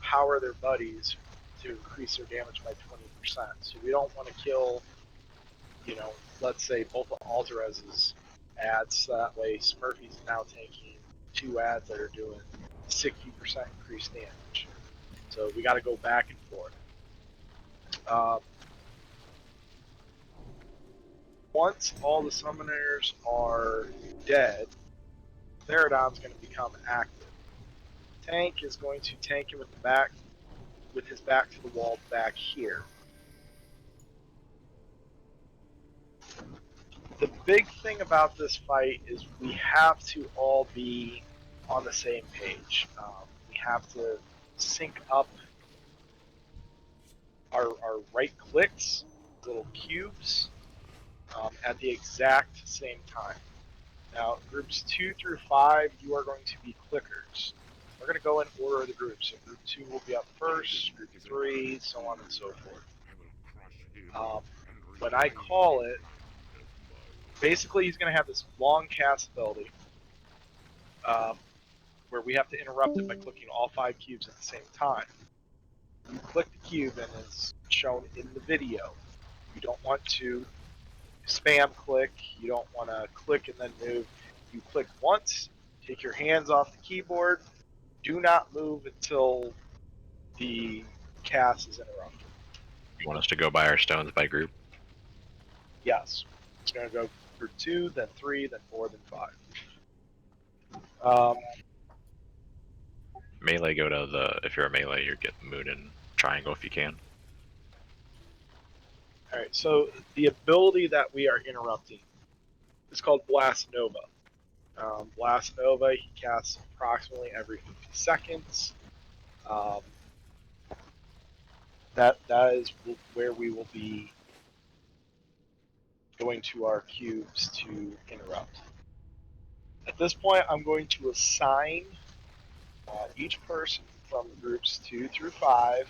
empower their buddies to increase their damage by 20%. So we don't want to kill, let's say both of Altarez's ads. So that way Smurfy's now taking 2 ads that are doing 60% increased damage. So we got to go back and forth. Once all the summoners are dead, Magtheridon's going to become active. Tank is going to tank him with his back to the wall back here. The big thing about this fight is we have to all be on the same page. We have to sync up our right clicks, little cubes, at the exact same time. Now, groups 2 through 5, you are going to be clickers. We're going to go in order of the groups. So group 2 will be up first, group 3, so on and so forth. When I call it, basically he's going to have this long cast ability where we have to interrupt it by clicking all 5 cubes at the same time. You click the cube and it's shown in the video. You don't want to spam click, you don't want to click and then move. You click once, take your hands off the keyboard, do not move until the cast is interrupted. You want us to go by our stones by group? Yes. It's going to go group 2, then 3, then 4, then 5. Melee, go to the, if you're a melee, you get moon and triangle if you can. Alright, so the ability that we are interrupting is called Blast Nova. Blast Nova, he casts approximately every 50 seconds. That is where we will be going to our cubes to interrupt. At this point, I'm going to assign each person from groups 2 through 5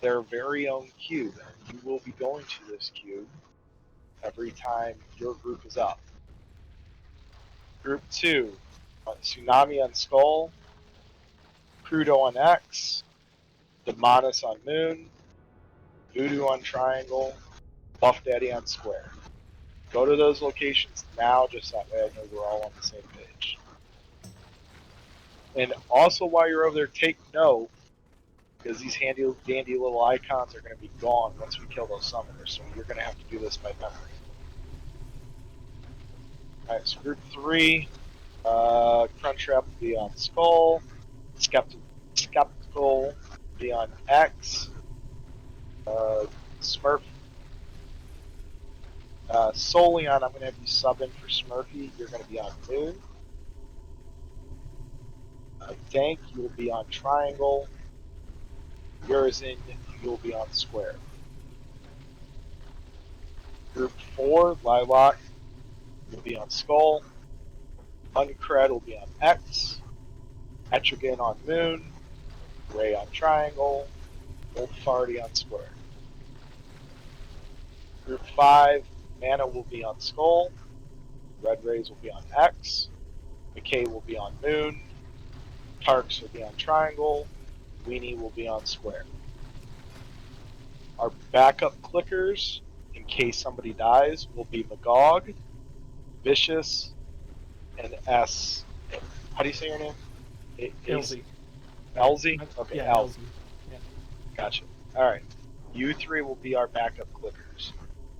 their very own cube, and you will be going to this cube every time your group is up. Group 2, Tsunami on Skull, Crudo on X, Demonis on Moon, Voodoo on Triangle, Buff Daddy on Square. Go to those locations now, just that way I know we're all on the same page. And also while you're over there, take note, because these handy dandy little icons are going to be gone once we kill those summoners, so you're going to have to do this by memory. Alright, so group 3, Crunchwrap will be on Skull, Skeptical will be on X, Smurf, Solion, I'm going to have you sub in for Smurfy, you're going to be on Moon. Dank, you will be on Triangle. Urizen, you'll be on Square. Group 4, Lilac, will be on Skull. Uncred will be on X. Etrigan on Moon. Ray on Triangle. Old Farty on Square. Group 5, Mana will be on Skull. Red Rays will be on X. McKay will be on Moon. Tarks will be on Triangle. Weenie will be on Square. Our backup clickers, in case somebody dies, will be Magog, Vicious, and S. How do you say your name? Elzy. Elzy? Okay, yeah, Elzy. Yeah. Gotcha. Alright. You 3 will be our backup clickers.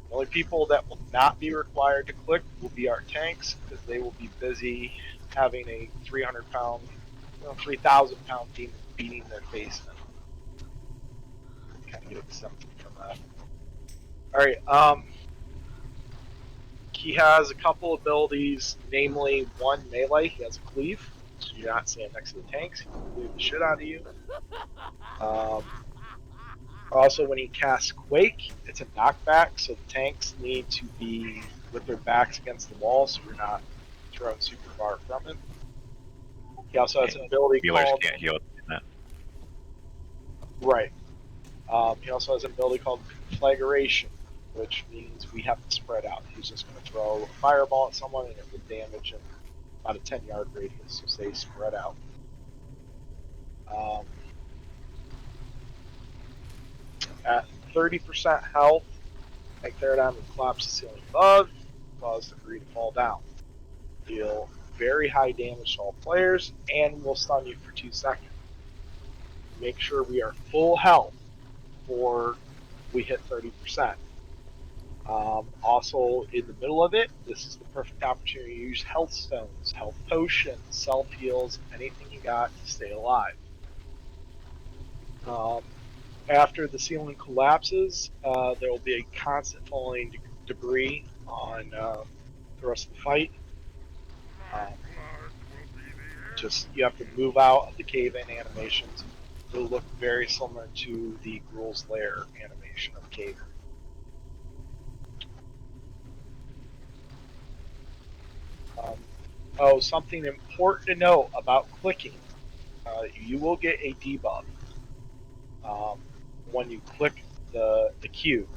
The only people that will not be required to click will be our tanks, because they will be busy having a 300-pound, 3,000-pound demon beating their face in. Kind of get exempted from that. Alright, he has a couple abilities, namely one melee, he has a cleave, so you're not standing next to the tanks, he can cleave the shit out of you. Also, when he casts Quake, it's a knockback, so the tanks need to be with their backs against the wall, so you're not thrown super far from him. He also has an ability called... can't heal that. Right. He also has an ability called Conflagration, which means we have to spread out. He's just going to throw a fireball at someone and it would damage him about a 10-yard radius, so stay spread out. At 30% health, Magtheridon will collapse the ceiling above, cause the debris to fall down. Deal very high damage to all players, and will stun you for 2 seconds. Make sure we are full health before we hit 30%. Also, in the middle of it, this is the perfect opportunity to use health stones, health potions, self heals, anything you got to stay alive. After the ceiling collapses, there will be a constant falling debris on the rest of the fight. Just you have to move out of the cave-in animations. It'll look very similar to the Gruul's Lair animation of cave-in. Something important to note about clicking. You will get a debuff when you click the cube,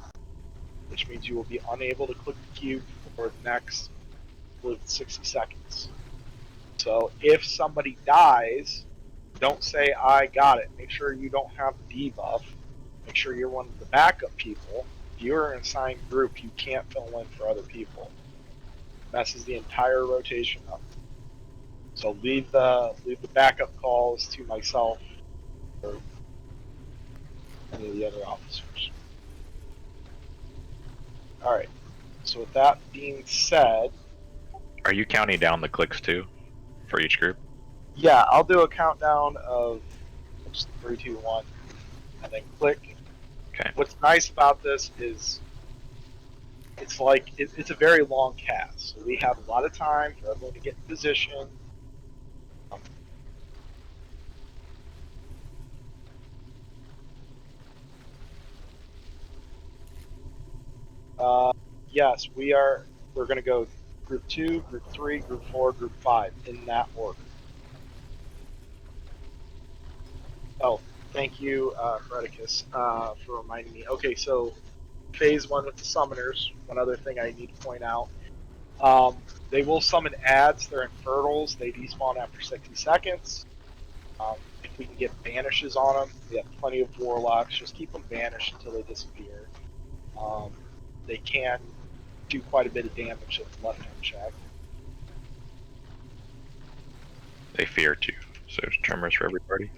which means you will be unable to click the cube for the next 60 seconds. So if somebody dies, don't say, I got it. Make sure you don't have the debuff. Make sure you're one of the backup people. If you're in an assigned group, you can't fill in for other people. Messes the entire rotation up. So leave the backup calls to myself or any of the other officers. Alright. So with that being said, Are you counting down the clicks too for each group? yeah, I'll do a countdown of just 3, 2, 1, and then click. Okay. What's nice about this is it's like it's a very long cast, so we have a lot of time for everyone to get in position. Yes, we're going to go group 2, group 3, group 4, group 5 in that order. Oh, thank you, Fredicus, for reminding me. Okay, so phase 1 with the summoners. One other thing I need to point out. They will summon ads. They're infertals. They despawn after 60 seconds. If we can get banishes on them, we have plenty of warlocks. Just keep them banished until they disappear. They can do quite a bit of damage at the left-hand check. They fear too, so there's tremors for every party.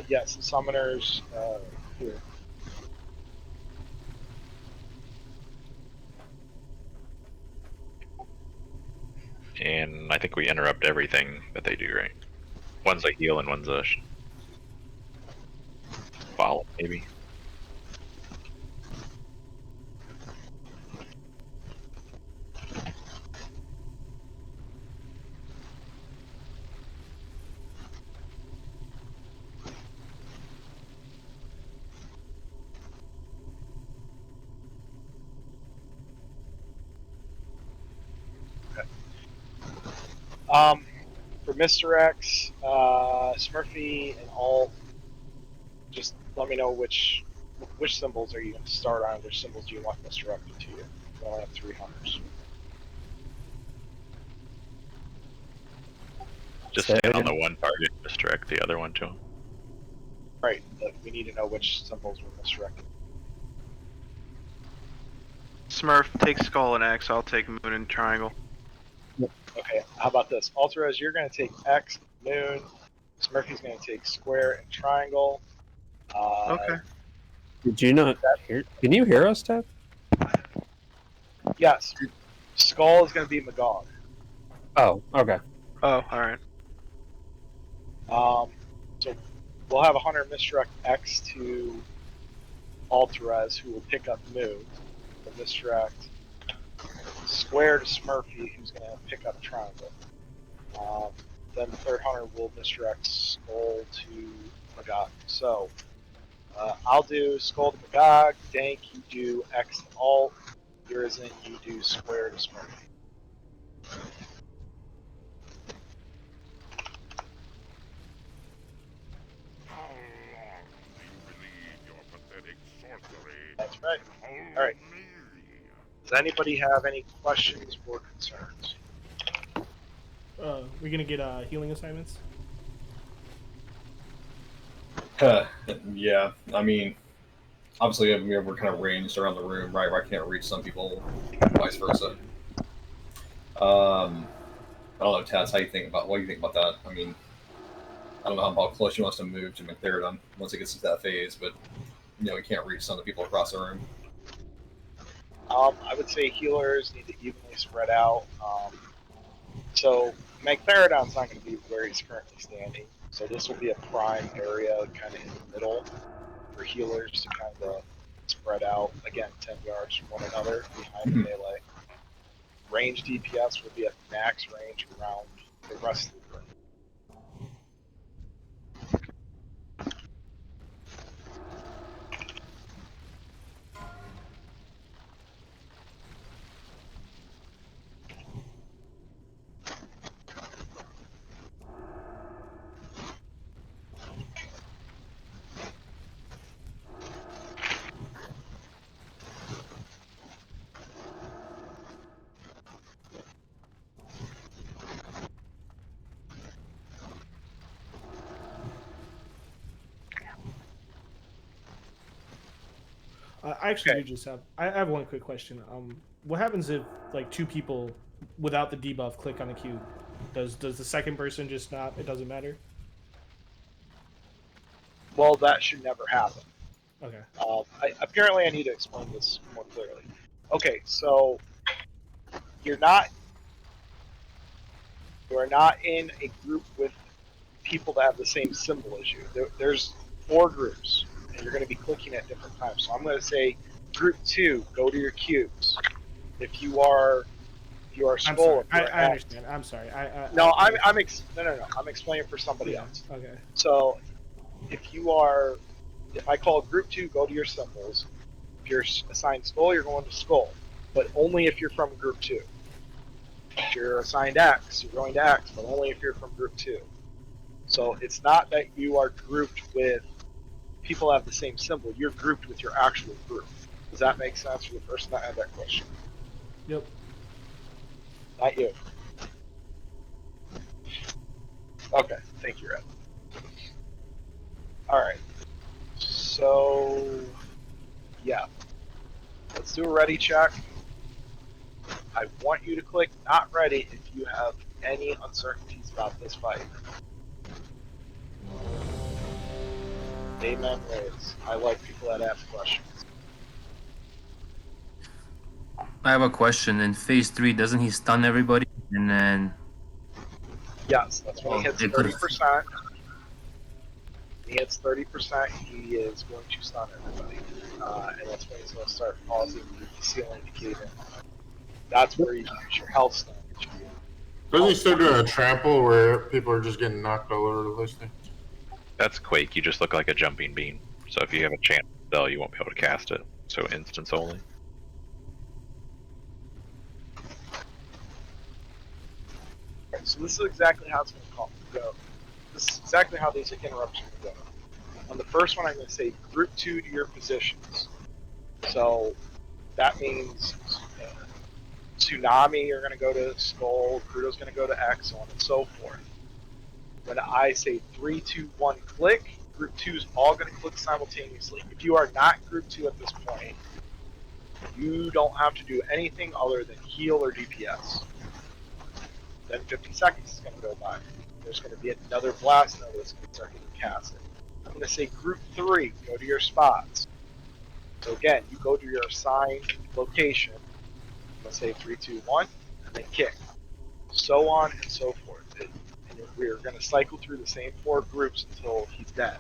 Yes, the summoners here. And I think we interrupt everything that they do, right? One's a heal and one's a follow, maybe. For Mr. X, Smurfy, and all, just let me know which symbols are you going to start on, which symbols do you want misdirected to you. We only have 3 hunters. Just stay on the one target, misdirect the other one to him. Right, but we need to know which symbols were misdirected. Smurf, take Skull and X, I'll take Moon and Triangle. Okay, how about this? Alterez, you're going to take X, Moon. Smurfy's going to take Square and Triangle. Okay. Did you not hear? Can you hear us, Ted? Yes. Skull is going to be Magog. Oh, okay. Oh, alright. So we'll have a hunter misdirect X to Alterez, who will pick up Moon. We'll misdirect Square to Smurfy, who's going to pick up Triangle. Then the third hunter will misdirect Skull to Magog. So I'll do Skull to Magog. Dank, you do X to Alt. Urizen, you do Square to Smurfy. That's right. Alright. Does anybody have any questions or concerns? We're gonna get healing assignments. Yeah, I mean, obviously we're kind of ranged around the room, right? Where I can't reach some people, vice versa. I don't know, Taz, how you think about what do you think about that? I mean, I don't know how close she wants to move to Magtheridon once it gets to that phase, but we can't reach some of the people across the room. I would say healers need to evenly spread out. So Magtheridon's not going to be where he's currently standing. So this will be a prime area, kind of in the middle, for healers to kind of spread out. Again, 10 yards from one another behind the melee. Range DPS will be at max range around the rest of the room. I actually do just have. I have one quick question. What happens if like two people without the debuff click on a cube? Does the second person just not? It doesn't matter. Well, that should never happen. Okay. Apparently, I need to explain this more clearly. Okay, so you are not in a group with people that have the same symbol as you. There's 4 groups, and you're going to be clicking at different times. So I'm going to say, group 2, go to your cubes. If you are skull, I understand. I'm sorry. I'm explaining for somebody else. Okay. So if I call group 2, go to your symbols. If you're assigned skull, you're going to skull, but only if you're from group 2. If you're assigned X, you're going to X, but only if you're from group 2. So it's not that you are grouped with people that have the same symbol. You're grouped with your actual group. Does that make sense for the person that had that question? Yep. Not you. Okay, thank you, Red. Alright. So, yeah. Let's do a ready check. I want you to click not ready if you have any uncertainties about this fight. Amen, Rays. I like people that ask questions. I have a question. In phase 3, doesn't he stun everybody? And then Yes, that's when he hits it could 30%. He hits 30%, he is going to stun everybody. And that's when he's going to start causing the ceiling to cave in. That's where you use your health stun. Doesn't he start doing a trample where people are just getting knocked all over the place there? That's Quake. You just look like a jumping bean. So if you have a chance to spell, you won't be able to cast it. So instance only. Okay, so this is exactly how it's going to go. This is exactly how these interruptions go. On the first one, I'm going to say group 2 to your positions. So that means Tsunami, you're going to go to Skull, Crudo's going to go to X, so on and so forth. When I say 3, 2, 1, click, group 2 is all going to click simultaneously. If you are not group 2 at this point, you don't have to do anything other than heal or DPS. Then 50 seconds is going to go by. There's going to be another blast node that's going to start getting casted. I'm going to say group 3, go to your spots. So again, you go to your assigned location. Let's say 3, 2, 1, and then kick. So on and so forth. And we're going to cycle through the same 4 groups until he's dead.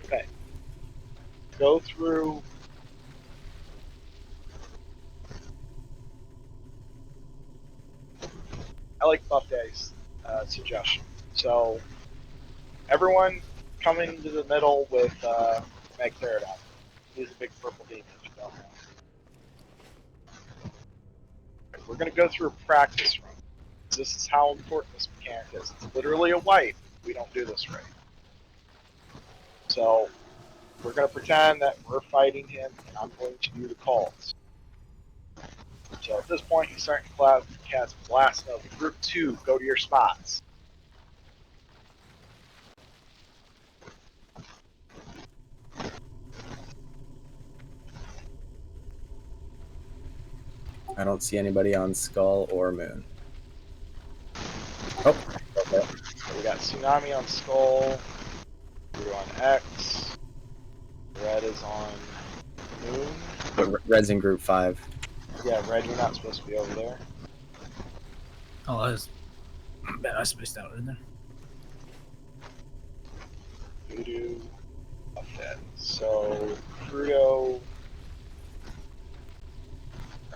Okay. Go through. I like Buff Daddy's suggestion. So, everyone come into the middle with Magtheridon. He's a big purple demon, if you don't know. We're going to go through a practice run. This is how important this mechanic is. It's literally a wipe if we don't do this right. So, we're going to pretend that we're fighting him, and I'm going to do the calls. So at this point, you start to cast Blast Nova. Group 2, go to your spots. I don't see anybody on Skull or Moon. Oh, okay. So we got Tsunami on Skull, blue on X, red is on Moon. But Red's in Group 5. Yeah, red, you're not supposed to be over there. Oh, man, I spaced out in there. Voodoo, okay. So Crudo,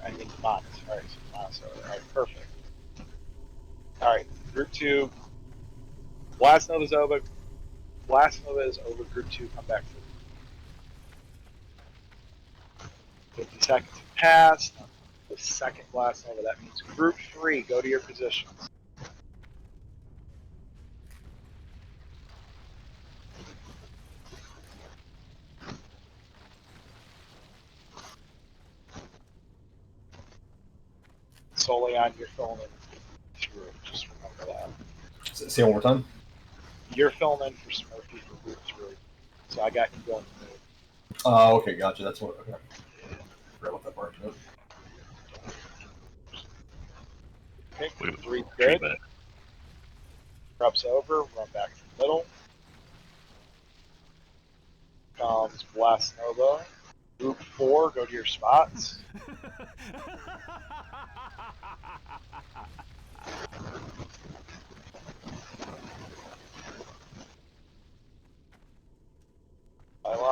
I mean Monas. Alright, so Monas over there. Alright, perfect. Alright, Group 2. Blast Nova is over. Blast Nova is over. Group 2, come back for 50 seconds have passed. The second Blast Nova, that means Group 3, go to your positions. Solely on your filling in through. Just remember that. Say it one more time. You're filling in for Smurfy for Group 3. So I got you going to move. Oh, okay, gotcha. That's what. Okay. Forgot about that part. Nope. Okay, We Group 3 treat good. that. Grub's over, run back to the middle. Comes Blast Nova. Group 4, go to your spots. I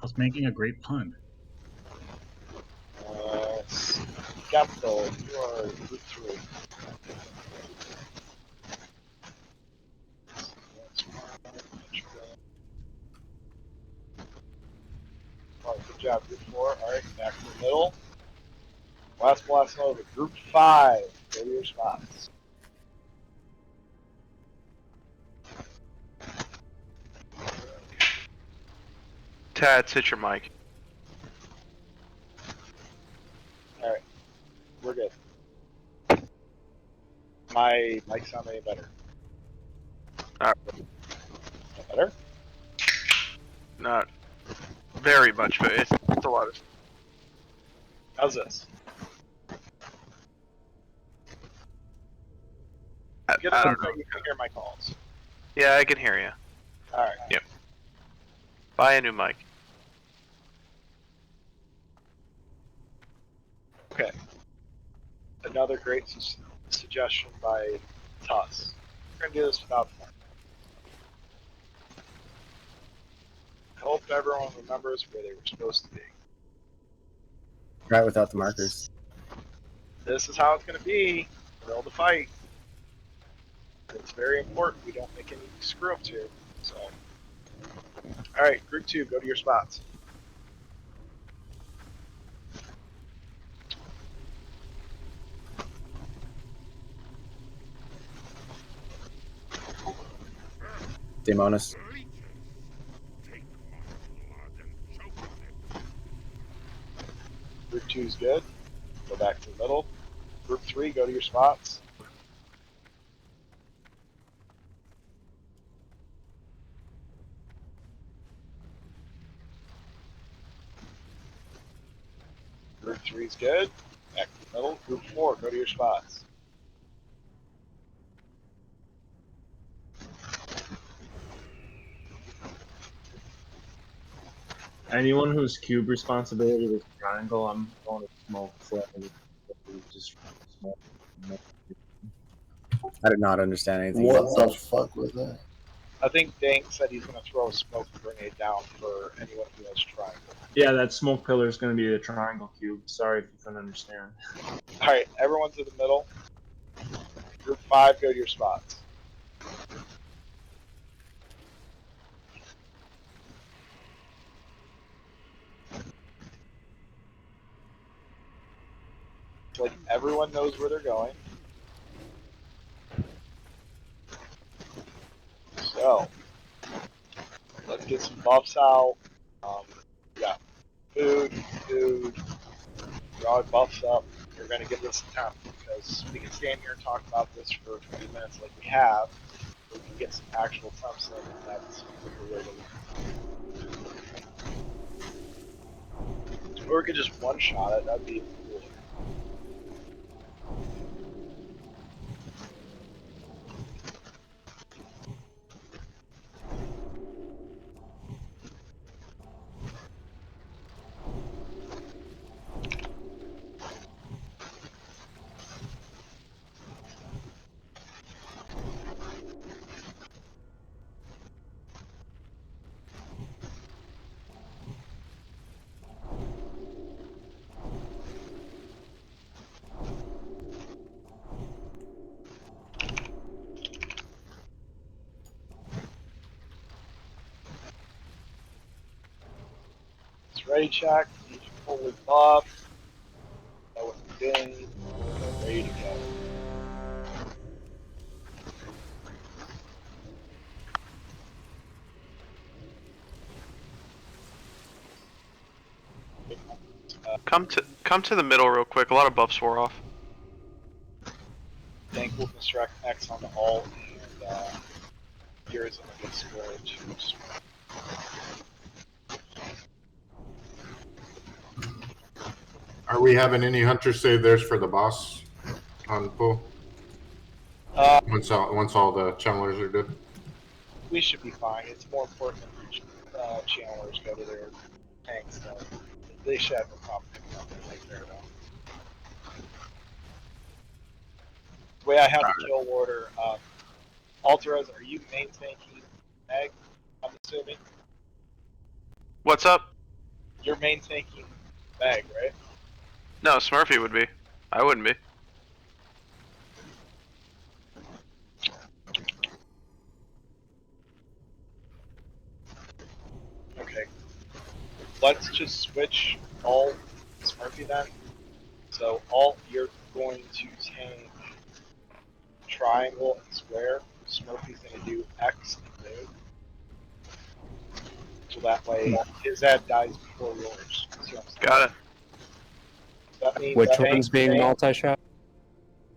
was making a great pun. Capital, you are Group 3. Alright, good job, Group 4. Alright, back to the middle. Last Blast Nova, Group 5, go to your spots. Tats, hit your mic. Alright, we're good. My mic sound any better? Better? Not very much, but it's a lot of. How's this? I Get don't something know. you can hear my calls. Yeah, I can hear you. Alright. Buy a new mic. Okay. Another great suggestion by Tuss. We're going to do this without the mic. I hope everyone remembers where they were supposed to be. Right without the markers. This is how it's going to be. Build the fight. It's very important we don't make any screw-ups here. So, alright, Group 2, go to your spots. Daemonis. Group 2 is good. Go back to the middle. Group 3, go to your spots. Group 3 is good. Back to the middle. Group 4, go to your spots. Anyone whose cube responsibility was triangle, I'm going to smoke. So just smoke. I did not understand anything. What the fuck was that? I think Dank said he's going to throw a smoke grenade down for anyone who has triangle. Yeah, that smoke pillar is going to be the triangle cube. Sorry if you couldn't understand. Alright, everyone to the middle. Group 5, go to your spots. Like everyone knows where they're going. So, let's get some buffs out. We got food. Draw buffs up. We're going to give this a time because we can stand here and talk about this for 20 minutes like we have. We can get some actual temps in, and that's what we're really looking for. Or we could just one-shot it. That'd be cool. Ready check, each fully buff, know what we're doing, ready to go. Come to the middle real quick. A lot of buffs wore off. Tank will construct X on the alt, and yours will get scored to Are we having any hunters save theirs for the boss on pool? Once all the channelers are good. we should be fine. It's more important that channelers go to their tanks. So they should have no problem picking up their Magtheridon. The way I have the kill order, Alterez, are you main tanking Mag? I'm assuming What's up? you're main tanking Mag, right? No, Smurfy would be. I wouldn't be. Okay. Let's just switch alt Smurfy then. So alt, you're going to tank triangle and square. Smurfy's going to do X and move. So that way his ad dies before yours. See what I'm saying? Got it. That means Which that one's being multi-shot?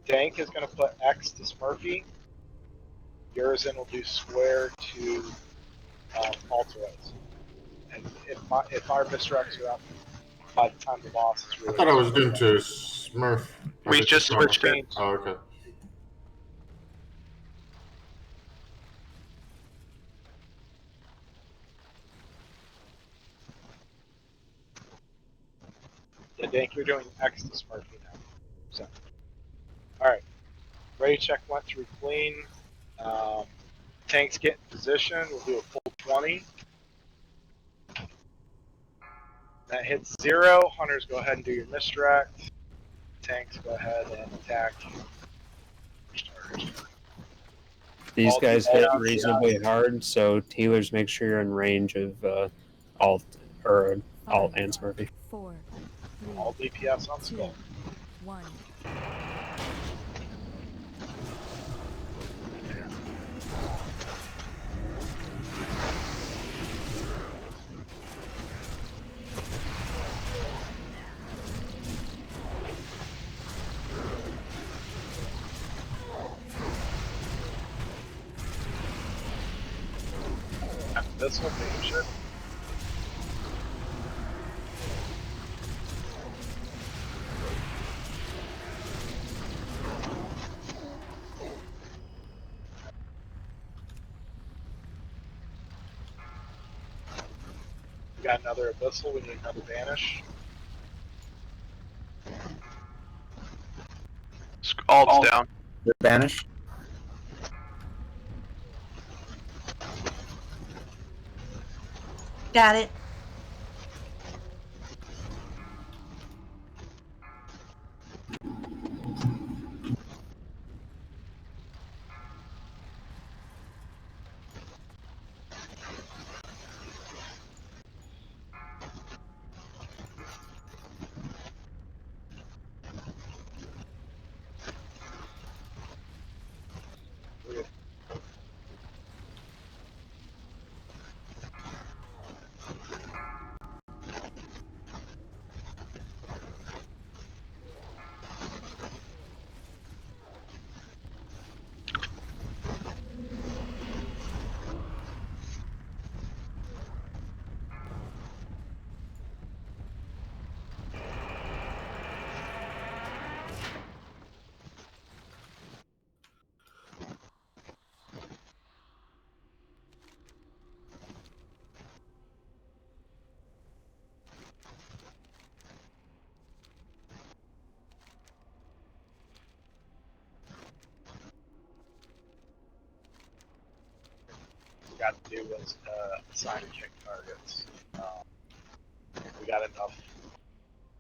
Dank is going to put X to Smurfy. Yours in will do square to Alterez. And if our misdirects are up by the time the boss is really... I thought I was doing to Smurf. We just switched it. Oh, okay. Yeah, Dank, you're doing X to Smurfy now. So, alright. Ready check went through clean. Tanks get in position. We'll do a full 20. That hits 0. Hunters, go ahead and do your misdirect. Tanks, go ahead and attack. These All guys the hit add-ons, reasonably hard, so healers make sure you're in range of alt and Smurfy. 4, 3, All DPS on 2, skull. 1. This one, maybe shit. We got another abyssal. We need another banish. Alt's down. The banish. Got it. forgot to do was assign and kick targets. We got enough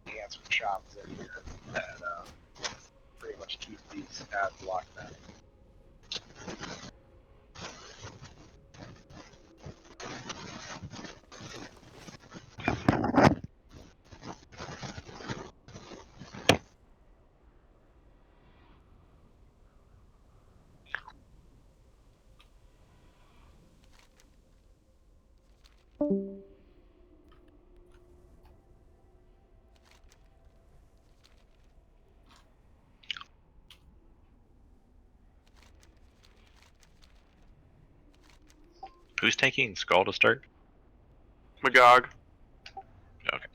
answer shots in here that pretty much keep these at lockdown. Who's taking Skull to start? Magog. Okay.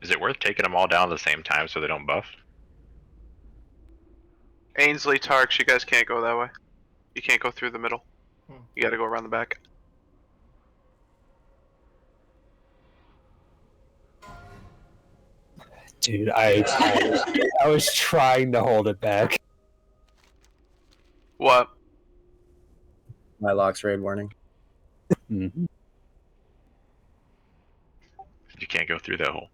Is it worth taking them all down at the same time so they don't buff? Ainsley, Tarks, you guys can't go that way. You can't go through the middle. You gotta go around the back. Dude, I was trying to hold it back. What? My locks raid warning. Mm-hmm. You can't go through that hole.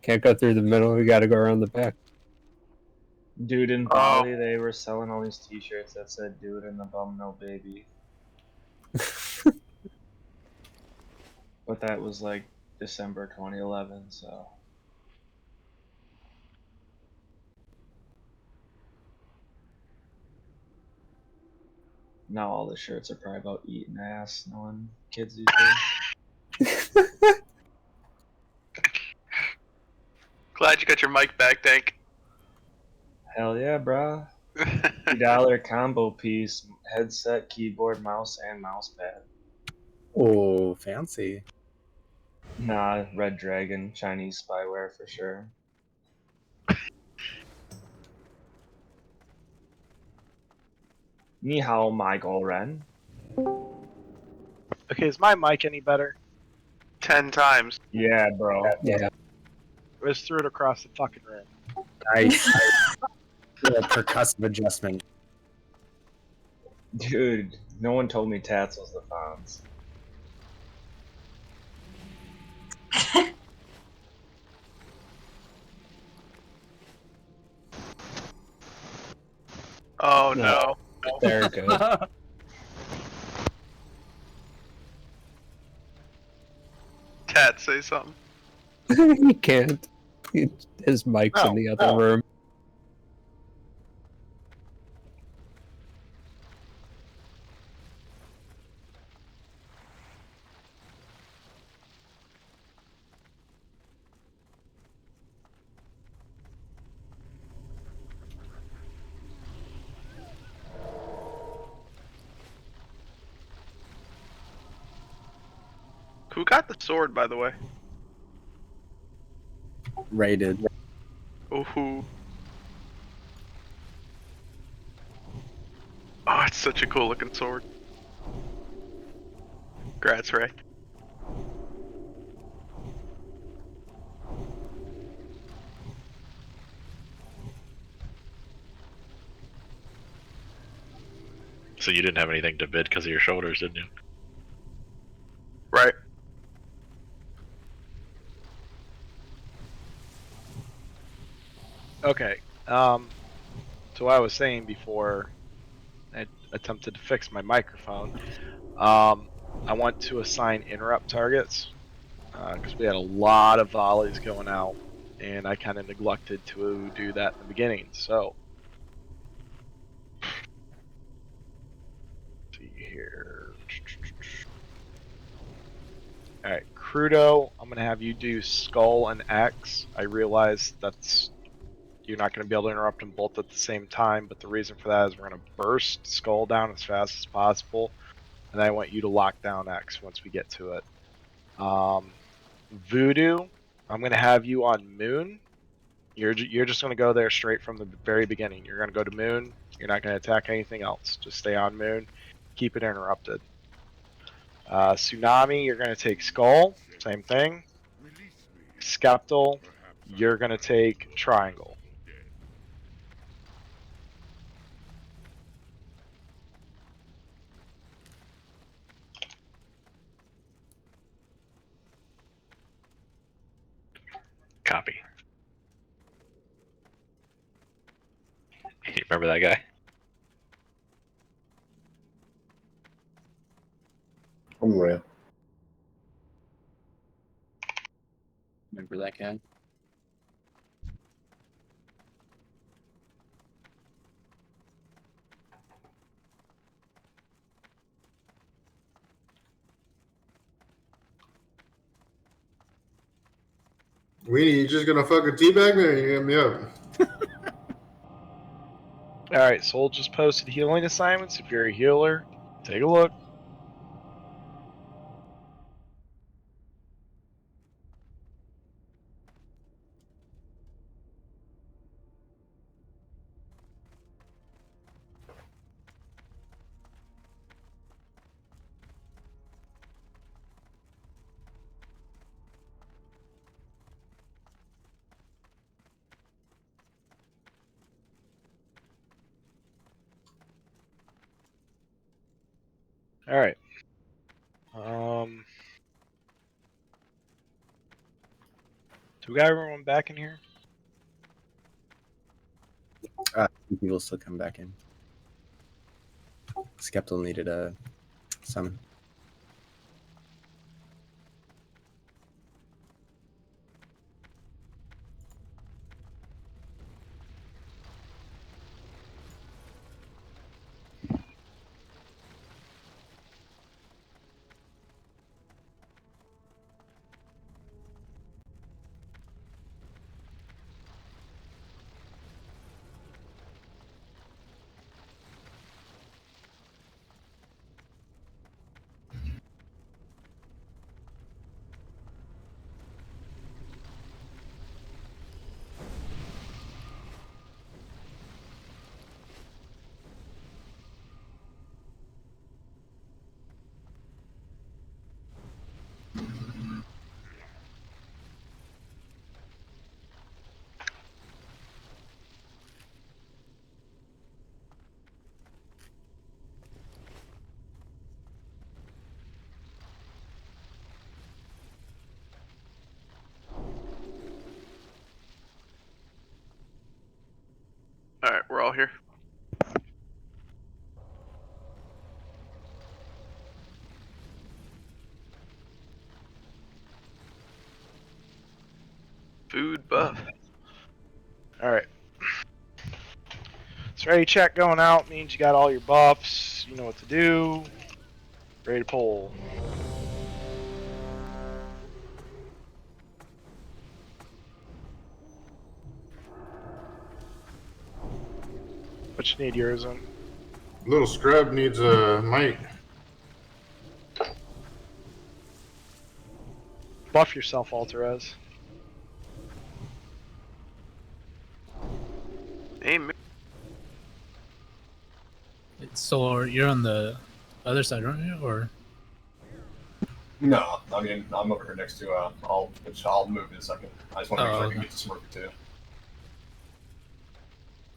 Can't go through the middle. We got to go around the back. Dude, in Bali, they were selling all these T-shirts that said "Dude in the bum, no baby." But that was like December 2011, so. Now all the shirts are probably about eating ass, knowing kids these days. Glad you got your mic back, Dank. Hell yeah, brah. $2 combo piece, headset, keyboard, mouse, and mousepad. Oh, fancy. Nah, Red Dragon, Chinese spyware for sure. Ni hao, my Goren. Okay, is my mic any better? 10 times. Yeah, bro. Yeah. I just threw it across the fucking room. Nice. Little percussive adjustment. Dude, no one told me Tats was the Fonz. Oh no. There it goes. Tat, say something. He can't. His mic's in the other room. Who got the sword, by the way? Rated. Ooh. Oh, it's such a cool looking sword. Congrats, Ray. So you didn't have anything to bid because of your shoulders, didn't you? Right. Okay. So I was saying before I attempted to fix my microphone, I want to assign interrupt targets because we had a lot of volleys going out, and I kind of neglected to do that in the beginning. So, let's see here. All right, Crudo, I'm gonna have you do Skull and X. I realize you're not going to be able to interrupt them both at the same time, but the reason for that is we're going to burst Skull down as fast as possible, and I want you to lock down X once we get to it. Voodoo, I'm going to have you on Moon. You're just going to go there straight from the very beginning. You're going to go to Moon. You're not going to attack anything else. Just stay on Moon. Keep it interrupted. Tsunami, you're going to take Skull. Same thing. Skeptal, you're gonna take triangle. Copy. You remember that guy? Unreal. Remember that guy? Weenie, you just gonna fucking teabag me or you gonna hit me up? Alright, Soul just posted healing assignments. If you're a healer, take a look. Alright. Do we got everyone back in here? People still come back in. Skeptal needed a summon. Alright, we're all here. Food buff. Alright. So ready check going out means you got all your buffs, you know what to do. Ready to pull. What you need, yours in? Little scrub needs a mic. Buff yourself, Alterez. Hey, So you're on the other side, aren't you? Or No, I mean I'm over here next to. I'll move in a second. I just want to make sure I can get to Smurfy too.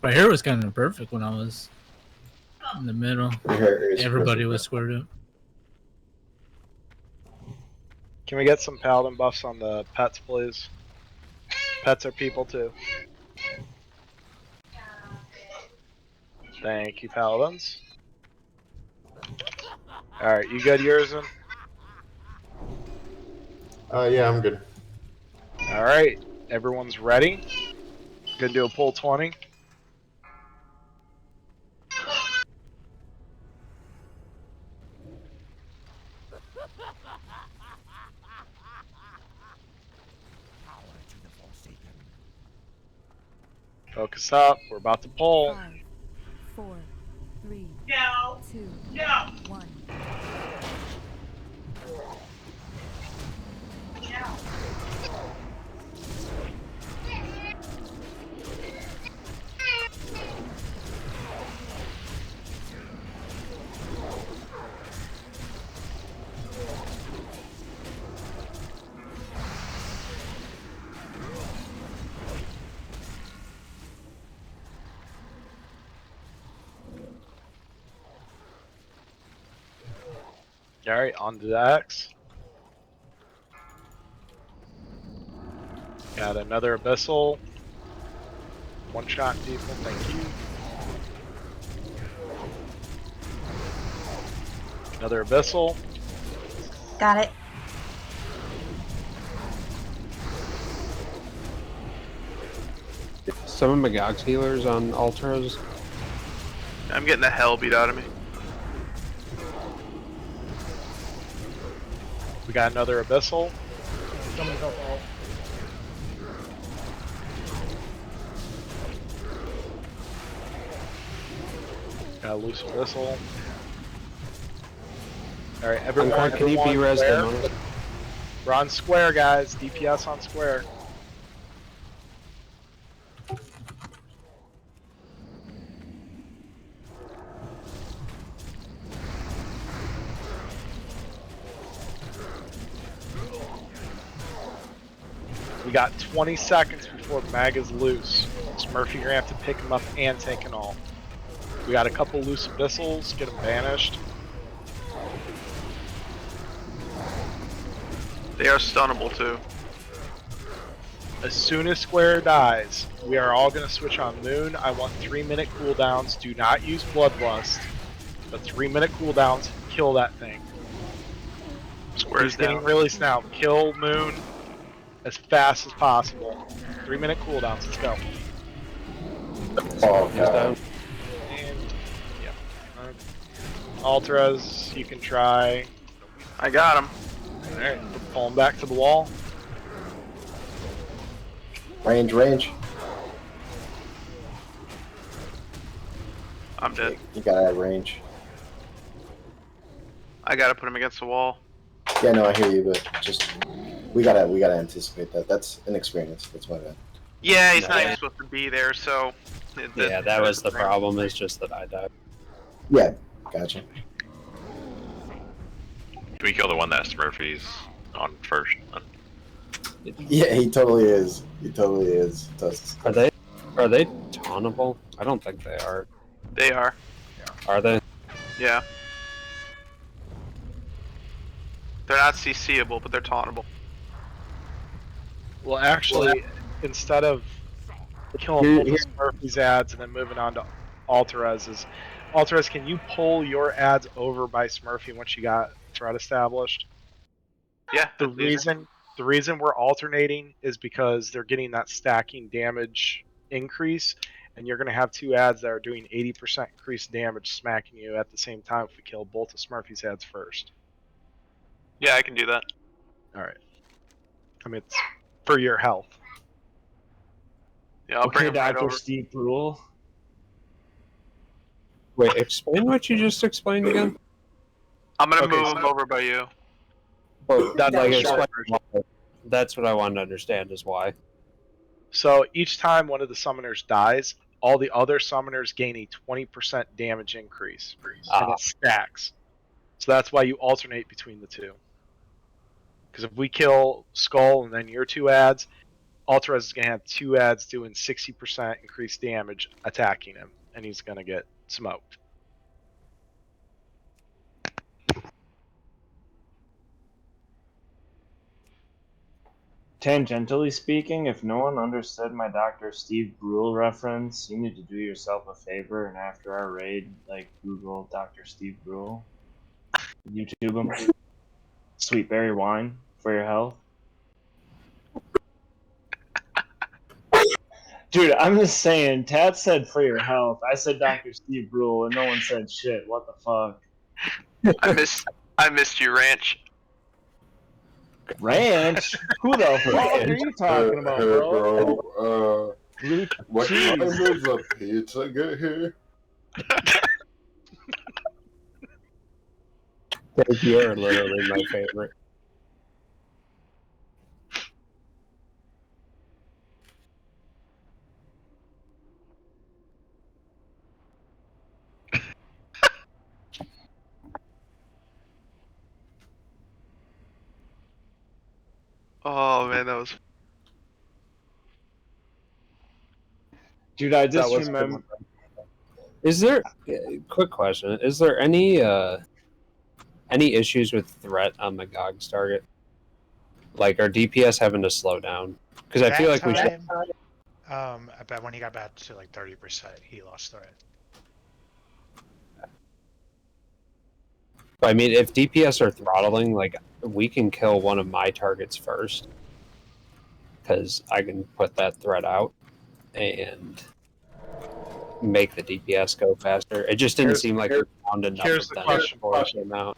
right here was kind of perfect when I was in the middle. Everybody was squared up. Can we get some paladin buffs on the pets, please? Pets are people too. Thank you, paladins. Alright, you good, Yurzin? Yeah, I'm good. Alright, everyone's ready. Gonna do a pull 20. Focus up, we're about to pull. 5, 4, 3, 2, 1. Alright, on to the X. Got another Abyssal. One shot people, thank you. Another Abyssal. Got it. Some of Magog's healers on Ultras. I'm getting the hell beat out of me. We got another Abyssal. Someone help all. Got a loose Abyssal. Alright, everyone, Can you be res square. them? We're on square, guys. DPS on square. We got 20 seconds before Mag is loose. Smurfy, you're gonna have to pick him up and take an all. We got a couple loose abyssals, get them banished. They are stunnable too. As soon as Square dies, we are all gonna switch on Moon. I want 3-minute cooldowns. Do not use Bloodlust. But 3-minute cooldowns, kill that thing. Square's He's getting down. released now. Kill Moon as fast as possible. 3-minute cooldowns, let's go. Oh, God. And, yeah. Ultras, you can try. I got him. Alright, pull him back to the wall. Range. I'm dead. You gotta have range. I gotta put him against the wall. Yeah, no, I hear you, but just we gotta anticipate that. That's inexperience. That's my bad. Yeah, he's not even supposed to be there, so. Yeah, that was the problem. It's just that I died. Yeah, gotcha. Can we kill the one that Smurfy's on first? Yeah, he totally is. He totally is. Are they tauntable? I don't think they are. They are. Are they? Yeah. They're not CCable, but they're tauntable. Well, actually, instead of killing both of Smurfy's ads and then moving on to Alterez's, Alterez, can you pull your ads over by Smurfy once you got threat established? Yeah. The reason we're alternating is because they're getting that stacking damage increase, and you're going to have two ads that are doing 80% increased damage smacking you at the same time if we kill both of Smurfy's ads first. Yeah, I can do that. Alright. I mean, it's for your health. Yeah, I'll bring him right Dr. over. Steve Brule. Wait, explain what you just explained again. I'm gonna move him over by you. Well, That's like, the short explain why. That's what I wanted to understand is why. So each time one of the summoners dies, all the other summoners gain a 20% damage increase. And it stacks. So that's why you alternate between the two. Because if we kill Skull and then your two ads, Alterez is going to have two ads doing 60% increased damage attacking him. And he's going to get smoked. Tangentially speaking, if no one understood my Dr. Steve Brule reference, you need to do yourself a favor and after our raid, like Google Dr. Steve Brule, YouTube him, sweet berry wine for your health. Dude, I'm just saying, Tat said for your health. I said Dr. Steve Brule and no one said shit. What the fuck? I missed you, Ranch. Ranch? Who the fuck are you talking about, bro? What Jeez. time does the pizza get here? You're literally my favorite. Oh man, that was. Dude, I just remember. Is there quick question? Is there any Any issues with threat on the Gog's target? Like, are DPS having to slow down? Because I feel like we should. I bet when he got back to like 30%, he lost threat. I mean, if DPS are throttling, like, we can kill one of my targets first. Because I can put that threat out and make the DPS go faster. It just didn't seem like we found enough Here's of the them question. before it came out.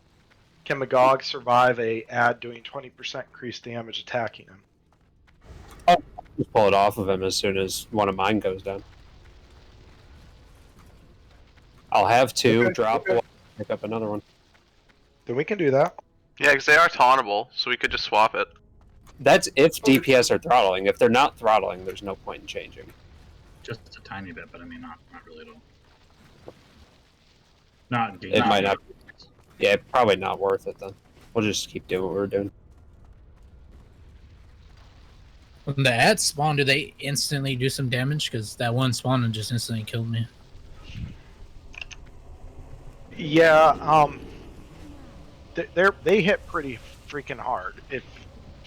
Can Magog survive a ad doing 20% increased damage attacking him? Oh, just pull it off of him as soon as one of mine goes down. I'll have two, drop one, pick up another one. Then we can do that. Yeah, because they are tauntable, so we could just swap it. That's if DPS are throttling. If they're not throttling, there's no point in changing. Just a tiny bit, but I mean, not really at all. Not. It might not. Yeah, probably not worth it then. We'll just keep doing what we're doing. When the ads spawn, do they instantly do some damage? Because that one spawn and just instantly killed me. Yeah, they hit pretty freaking hard, if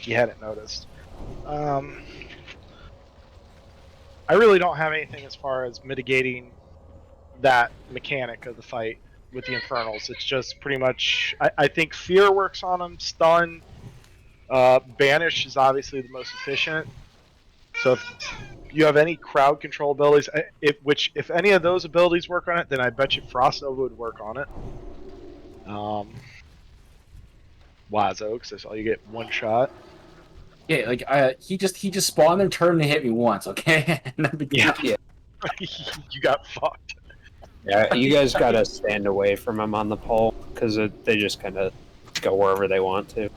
you hadn't noticed. I really don't have anything as far as mitigating that mechanic of the fight with the Infernals. It's just pretty much, I think Fear works on them, Stun, Banish is obviously the most efficient. So if you have any crowd control abilities, if any of those abilities work on it, then I bet you Frost Nova would work on it. Wazo, because that's all you get, one shot. Yeah, like he just spawned and turned and hit me once, okay? Yeah. You got fucked. Yeah, you guys gotta stand away from them on the pole, because they just kind of go wherever they want to.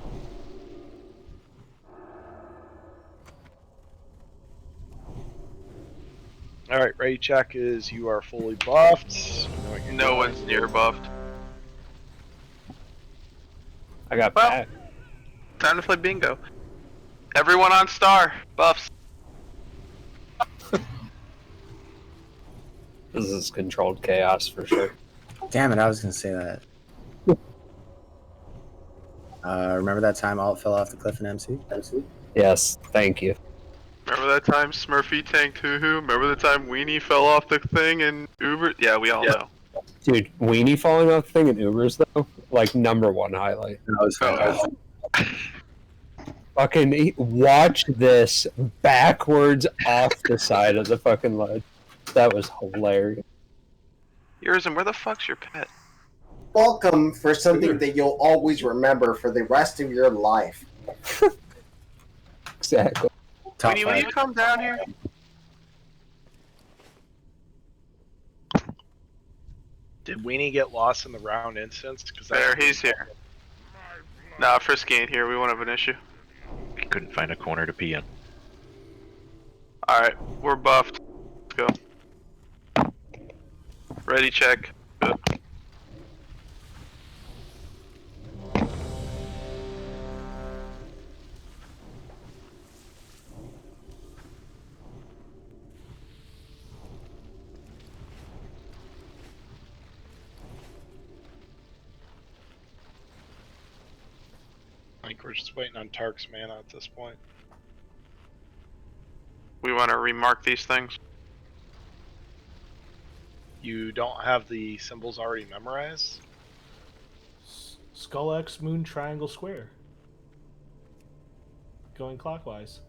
Alright, ready check is you are fully buffed. No one's near buffed. I got back. Time to play bingo. Everyone on star. Buffs. This is controlled chaos for sure. Damn it, I was gonna say that. Remember that time Alt fell off the cliff in MC? Yes, thank you. Remember that time Smurfy tanked Hoo-Hoo? Remember the time Weenie fell off the thing in Uber? Yeah, we all know. Dude, Weenie falling off the thing in Ubers though, like #1 highlight. Fucking watch this backwards off the side of the fucking ledge. That was hilarious. Yours, and where the fuck's your pet? Welcome for something that you'll always remember for the rest of your life. Exactly. Weenie, will you come down here? Did Weenie get lost in the round instance? There, he's here. Nah, Frisky ain't here. We won't have an issue. He couldn't find a corner to pee in. Alright, we're buffed. Let's go. Ready, check. Good. I think we're just waiting on Tark's mana at this point. We want to remark these things. You don't have the symbols already memorized? Skull X, Moon, Triangle, Square. Going clockwise.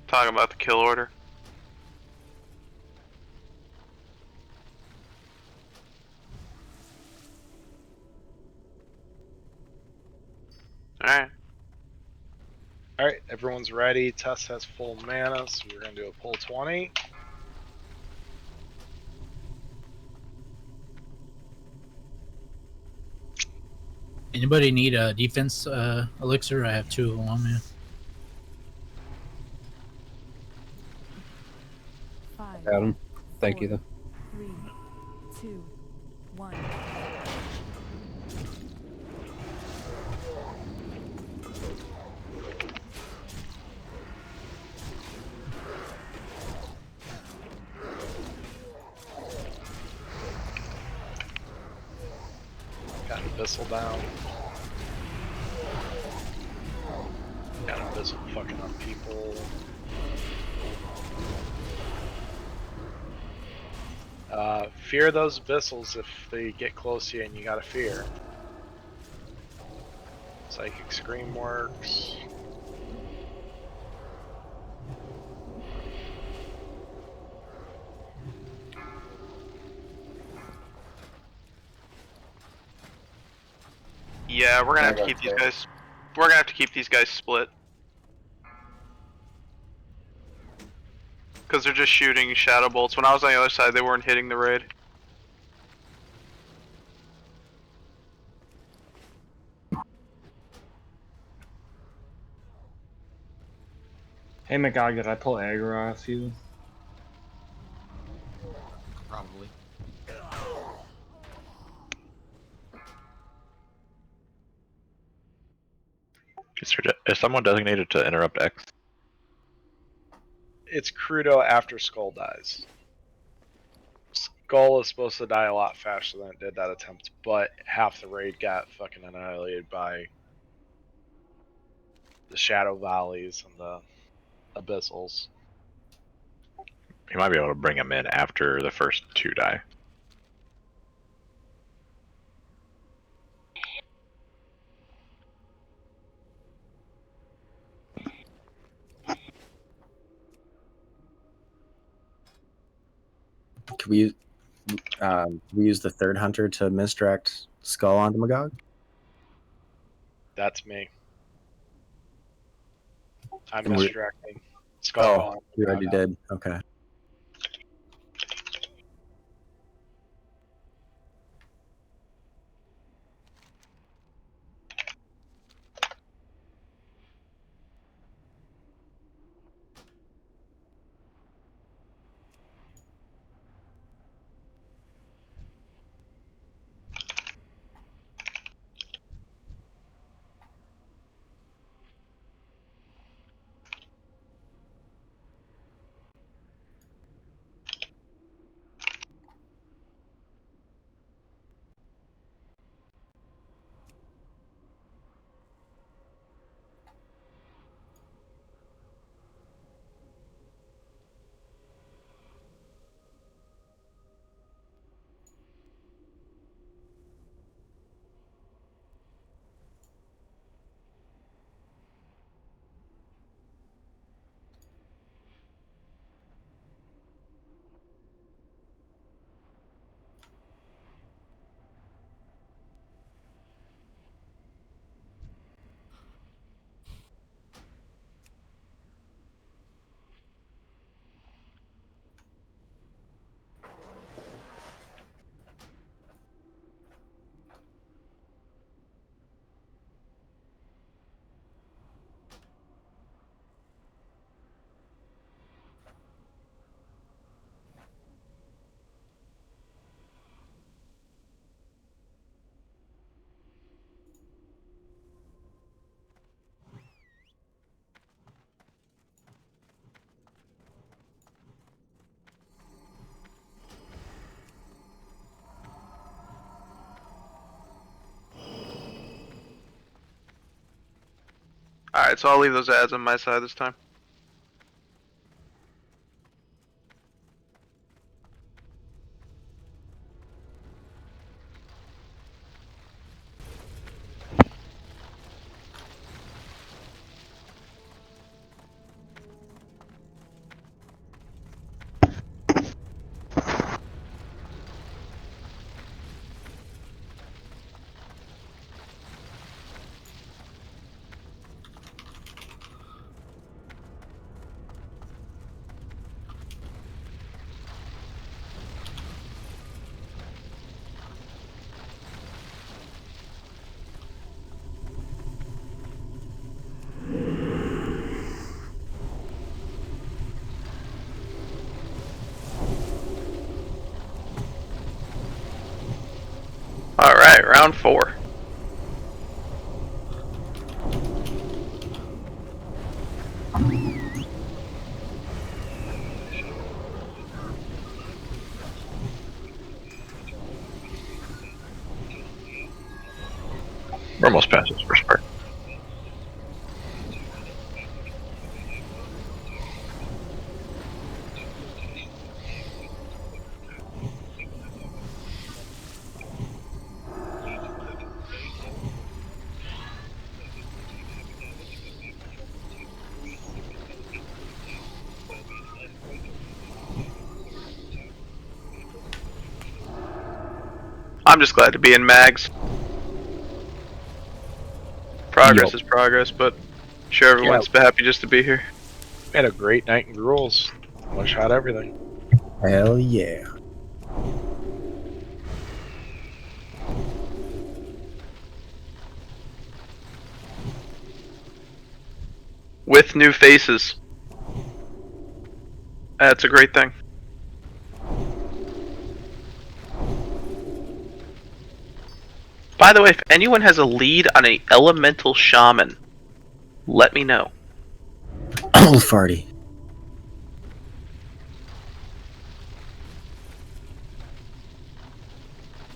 Talking about the kill order. Alright. Alright, everyone's ready. Tess has full mana, so we're going to do a pull 20. Anybody need a defense elixir? I have 2 on me. Got him. Thank you though. 3, 2, 1. Got it. Abyssal down. Got Abyssal fucking up people. Fear those Abyssals if they get close to you and you gotta fear. Psychic Scream works. Yeah, we're gonna have to keep these guys. We're gonna have to keep these guys split. Because they're just shooting shadow bolts. When I was on the other side, they weren't hitting the raid. Hey Magog, did I pull aggro off you? Probably. Is someone designated to interrupt X? It's Crudo after Skull dies. Skull is supposed to die a lot faster than it did that attempt, but half the raid got fucking annihilated by the Shadow Volleys and the Abyssals. You might be able to bring him in after the first two die. Can we use the third hunter to misdirect Skull onto Magog? That's me. I'm And misdirecting. Skull. Oh, we already did. Okay. Alright, so I'll leave those ads on my side this time. Alright, round 4. almost past his first part. I'm just glad to be in mags. Progress is progress, but I'm sure everyone's happy just to be here. We had a great night in Gruels. One shot everything. Hell yeah. With new faces. That's a great thing. By the way, if anyone has a lead on an elemental shaman, let me know. Oh, farty.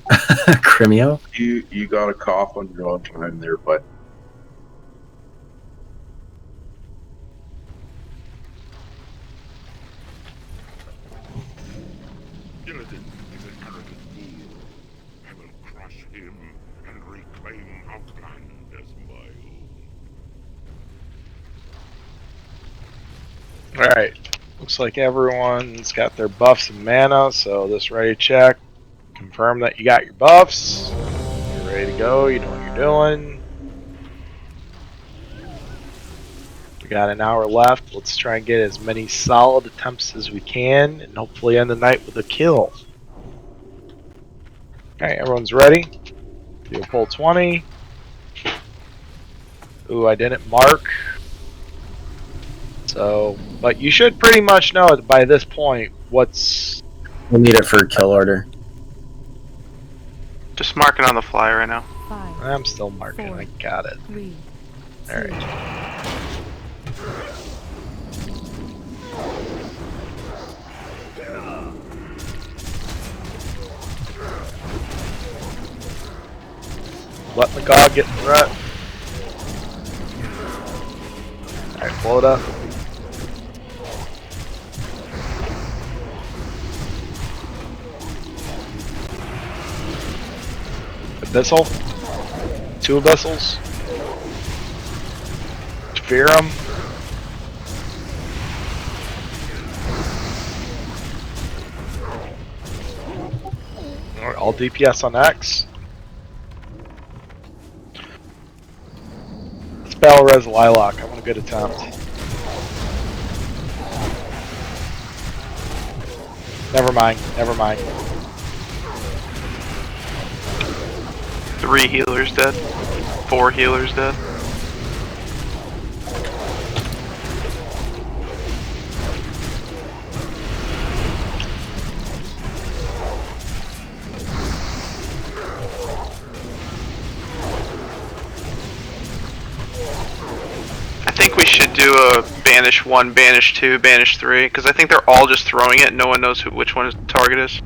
Crimeo? You got a cough on your own time there, but Illidan is an arrogant fool. I will crush him and reclaim Outland as my own. Alright. Looks like everyone's got their buffs and mana, so this ready check. Confirm that you got your buffs. You're ready to go, you know what you're doing. We got an hour left. Let's try and get as many solid attempts as we can and hopefully end the night with a kill. Alright, everyone's ready. Do a pull 20. Ooh, I didn't mark. So, but you should pretty much know by this point what's... We'll need it for a kill order. Just marking on the fly right now. I'm still marking. I got it. Alright. Let Magog get the threat. Alright, Flota. Abyssal. 2 Abyssals. Fearum. Alright, all DPS on X. Spell Res Lilac. I want a good attempt. Never mind. Never mind. 3 healers dead. 4 healers dead. I think we should do a banish 1, banish 2, banish 3, because I think they're all just throwing it. No one knows which one the target is.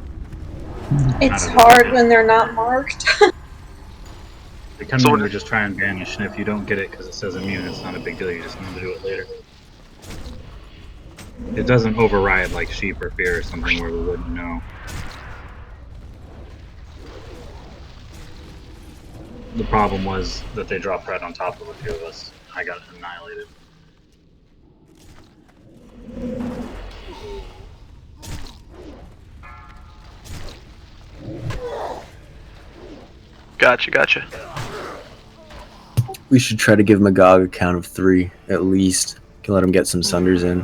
It's hard when they're not marked. They come in, we just try and banish, and if you don't get it because it says immune, it's not a big deal. You just need to do it later. It doesn't override like sheep or fear or something where we wouldn't know. The problem was that they dropped right on top of a few of us. I got annihilated. Gotcha. We should try to give Magog a count of 3, at least. Can let him get some sunders in.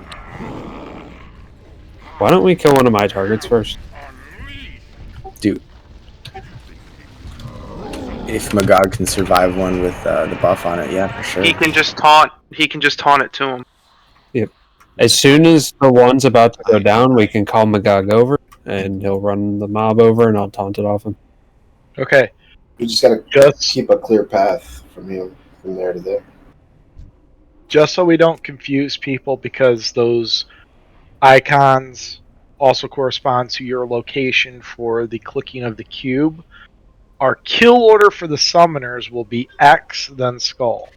Why don't we kill one of my targets first? Dude. If Magog can survive one with the buff on it, yeah, for sure. He can just taunt it to him. Yep. As soon as the one's about to go down, we can call Magog over, and he'll run the mob over, and I'll taunt it off him. Okay. You just gotta keep a clear path from here, from there to there. Just so we don't confuse people, because those icons also correspond to your location for the clicking of the cube. Our kill order for the summoners will be X, then Skull.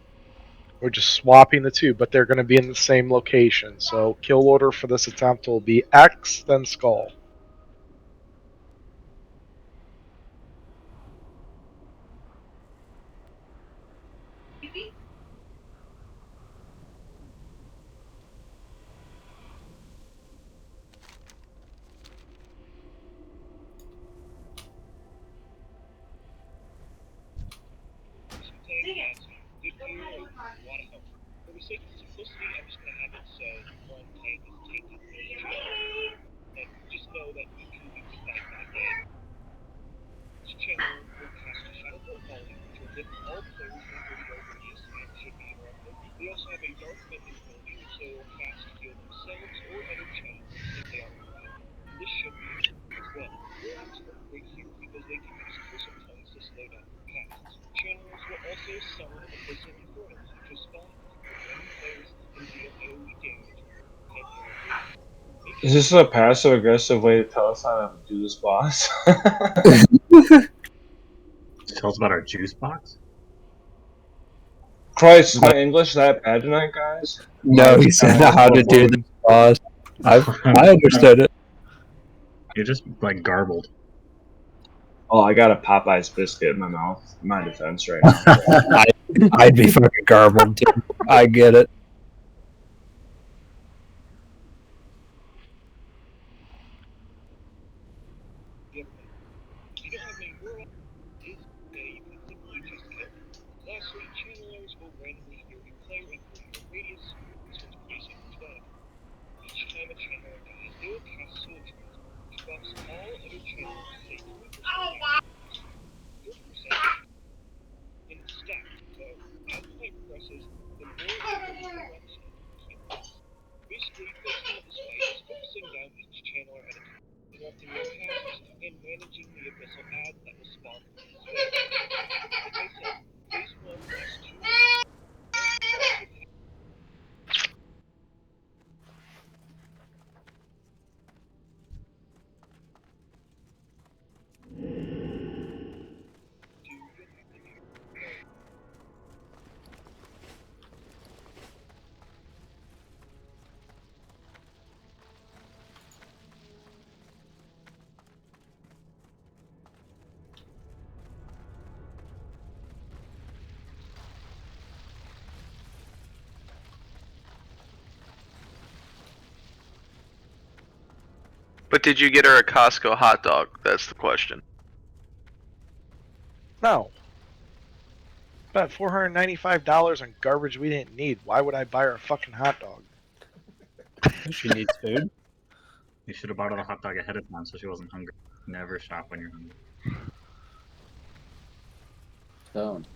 We're just swapping the two, but they're going to be in the same location. So kill order for this attempt will be X, then Skull. For the sake of simplicity, I'm just going to have it so one tank is tainted with the channel. And just know that you can be sniped by game. Each channel will cast a Shadow Bolt volley, which will hit all players in a 30-yard radius and should be interrupted. They also have a Dark Mending ability, which they will cast to heal themselves or other channels if they are wounded. And this should be interrupted as well. Warlocks are great here because they can use Curse of Tongues to slow down their casts. Channelers will also summon Abyssal Infernals, which will spawn quickly when players and deal AoE damage on 10-yard radius. Is this a passive aggressive way to tell us how to do this boss? Tell us about our juice box. Christ, is my English that bad tonight, guys? No, he said how to do the boss. I understood it. You're just like garbled. Oh, I got a Popeye's biscuit in my mouth. My defense right now. I'd be fucking garbled too. I get it. Lastly, channelers will randomly heal a player in 30-yard radius. This one's pretty self-explanatory. Each time a channeler dies, they will cast Soul Transfer, which buffs all other channelers to take 3% damage, 30% in stack. So, as the fight progresses, the more damage erupts and heals. Basically, thinking of this way is focusing down each channeler at a time, interrupting their casts, and managing the abyssal ads that will spawn from this phase. Like I said, phase 1 lasts 2 weeks. But did you get her a Costco hot dog? That's the question. No. Spent $495 on garbage we didn't need. Why would I buy her a fucking hot dog? She needs food. You should have bought her the hot dog ahead of time so she wasn't hungry. Never shop when you're hungry. Stone.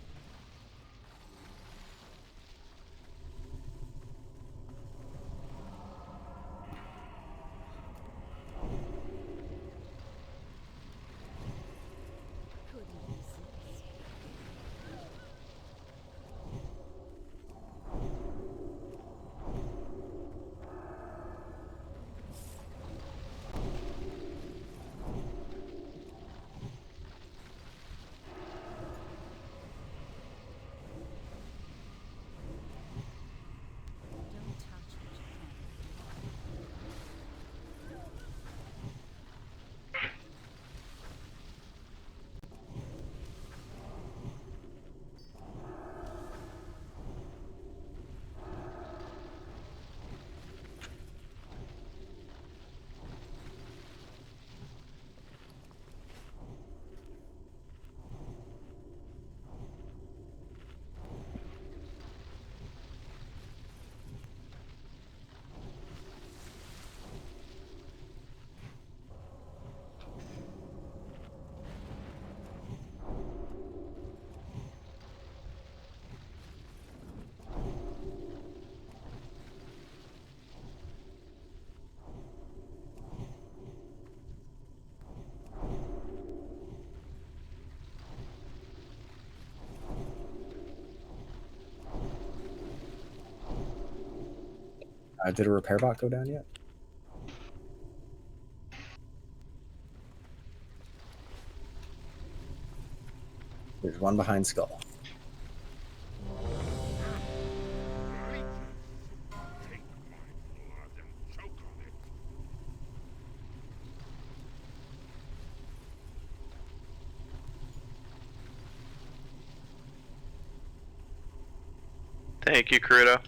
Did a repair bot go down yet? There's one behind Skull. Thank you, Karuto.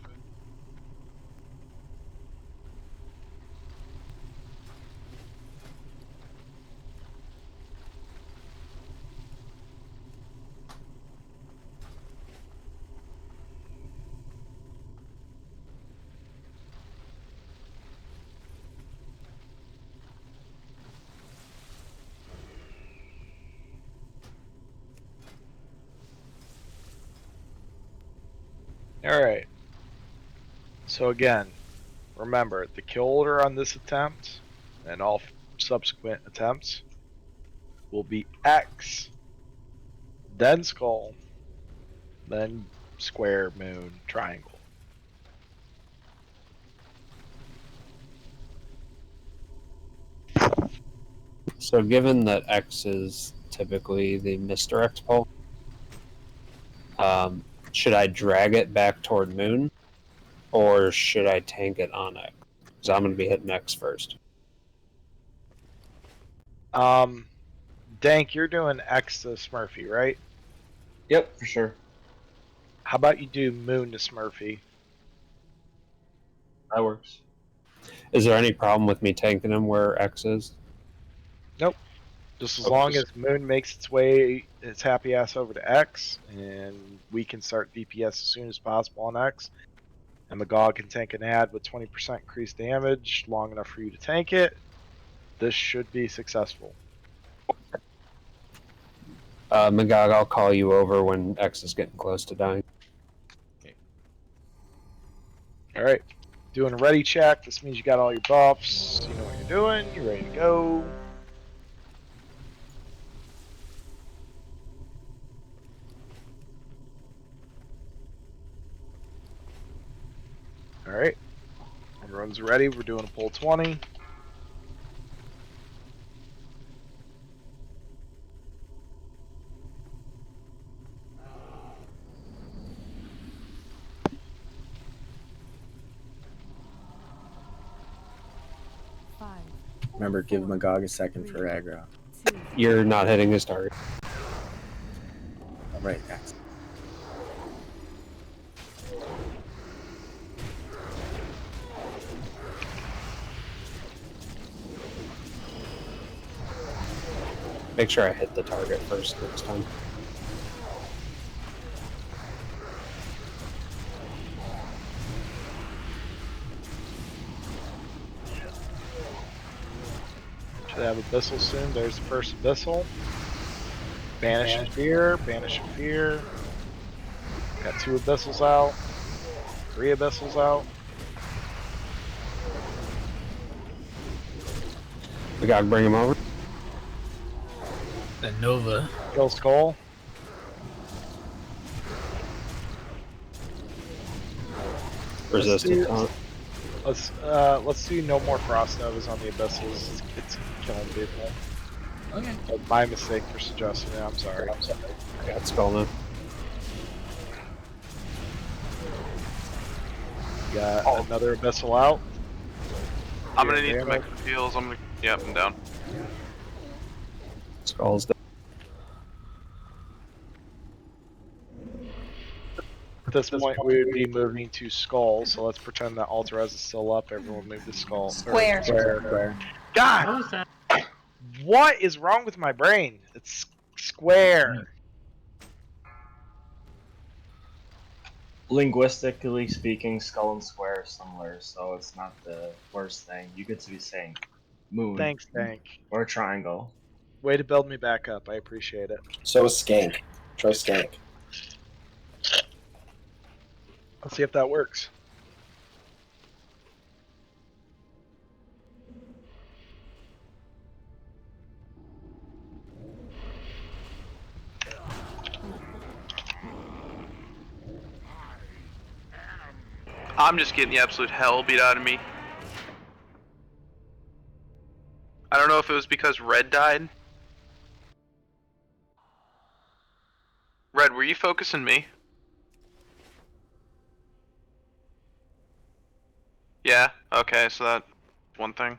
Alright. So again, remember, the kill order on this attempt, and all subsequent attempts, will be X, then skull, then square, moon, triangle. So given that X is typically the misdirect pole, should I drag it back toward moon, or should I tank it on X? Because I'm going to be hitting X first. Dank, you're doing X to Smurfy, right? Yep, for sure. How about you do moon to Smurfy? That works. Is there any problem with me tanking him where X is? Nope. Just as long as moon makes its happy ass over to X, and we can start DPS as soon as possible on X, and Magog can tank an ad with 20% increased damage long enough for you to tank it, this should be successful. Magog, I'll call you over when X is getting close to dying. Alright. Doing a ready check. This means you got all your buffs. You know what you're doing. You're ready to go. Alright. Everyone's ready. We're doing a pull 20. Remember, give Magog a second for aggro. You're not hitting his target. All right, X. Make sure I hit the target first next time. Should have Abyssal soon. There's the first Abyssal. Banish Fear. Banish Fear. Got 2 Abyssals out. 3 Abyssals out. We gotta bring him over. The Nova. Kill Skull. Resistant taunt. Let's do no more Frost Novas on the Abyssals. It's killing people. Okay. My mistake for suggesting it. I'm sorry. I got Skull now. Got another Abyssal out. I'm gonna need to make some heals. Yep, I'm down. Skull's down. At this point, we would be moving to Skull, so let's pretend that Altarez is still up. Everyone move to Skull. Square. Square. God! What is wrong with my brain? It's square. Linguistically speaking, skull and square are similar, so it's not the worst thing. You get to be saying moon. Thanks, Tank. Or triangle. Way to build me back up. I appreciate it. So is Skank. Try Skank. Let's see if that works. I'm just getting the absolute hell beat out of me. I don't know if it was because Red died. Red, were you focusing me? Yeah. Okay, so that one thing.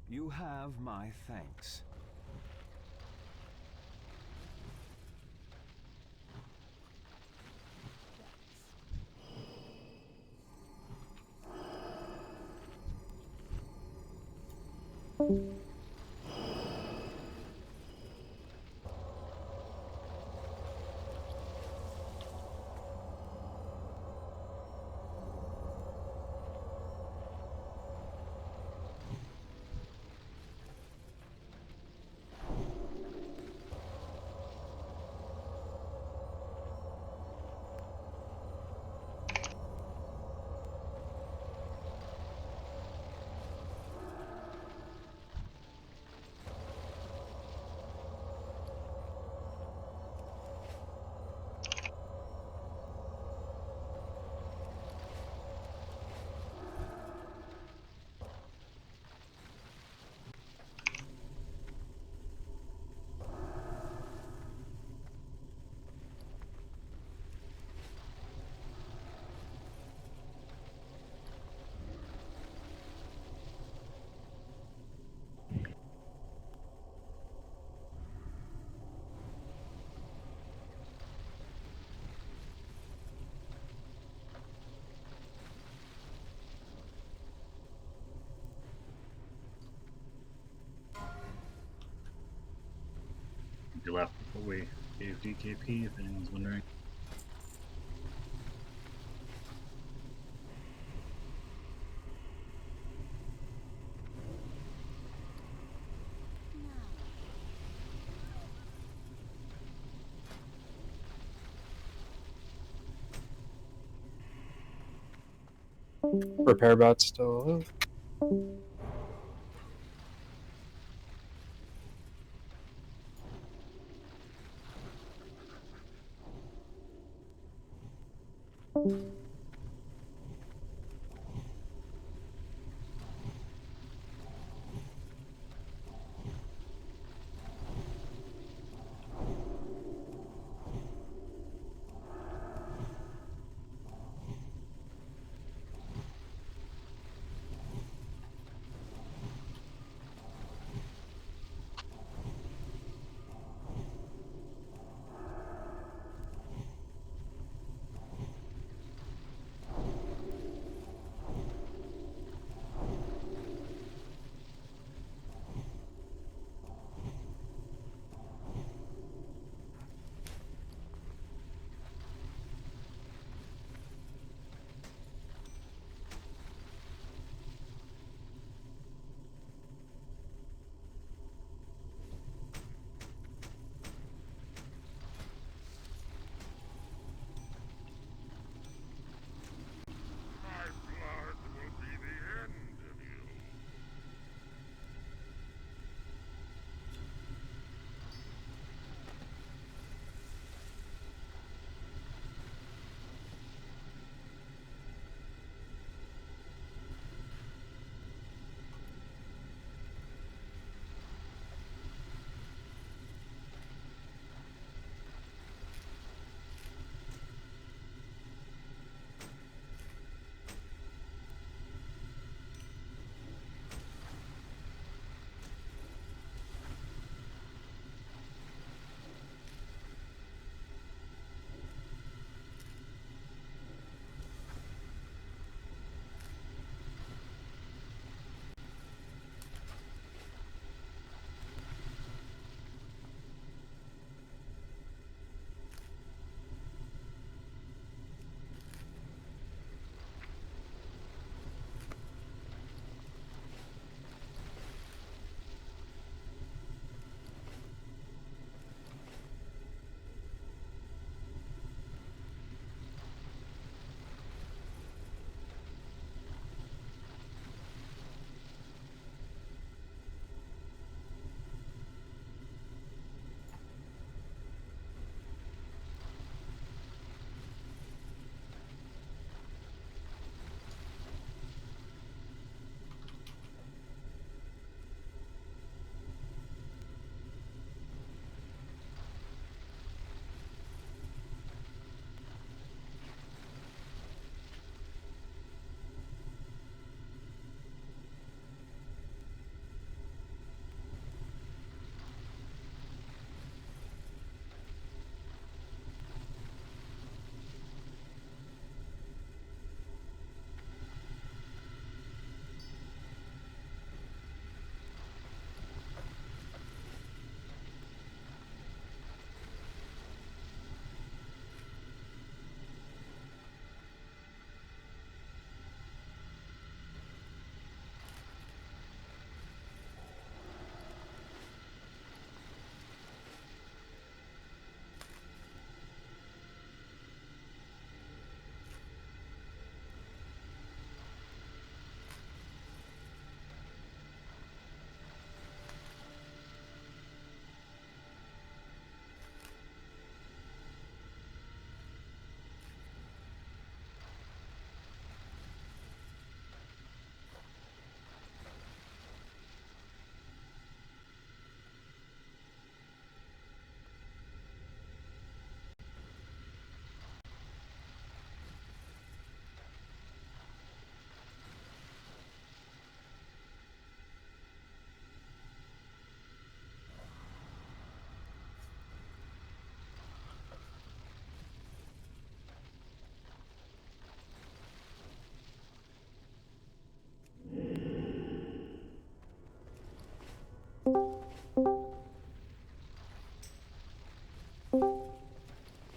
You have my thanks. You left before we gave DKP, if anyone's wondering. Repair bot's still up.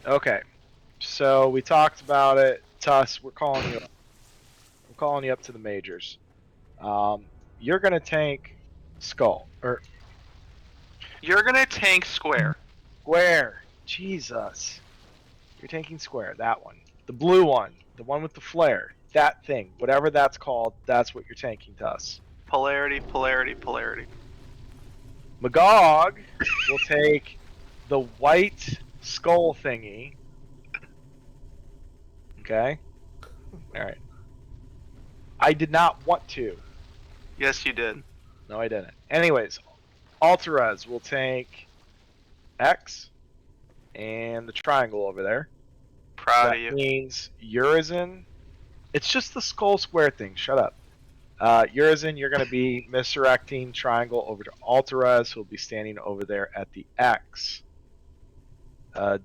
Okay, so we talked about it. Tuss, we're calling you. We're calling you up to the majors. You're gonna tank Skull or You're gonna tank Square. Square. Jesus, you're tanking Square. That one, the blue one, the one with the flare. That thing, whatever that's called, that's what you're tanking, Tuss. Polarity, polarity, polarity. Magog will take the white skull thingy. Okay. All right. I did not want to. Yes, you did. No, I didn't. Anyways, Alterez will take X and the triangle over there. Proud That of you. means Urizen. It's just the skull square thing. Shut up. Urizen, you're going to be misdirecting triangle over to Alterez, who will be standing over there at the X.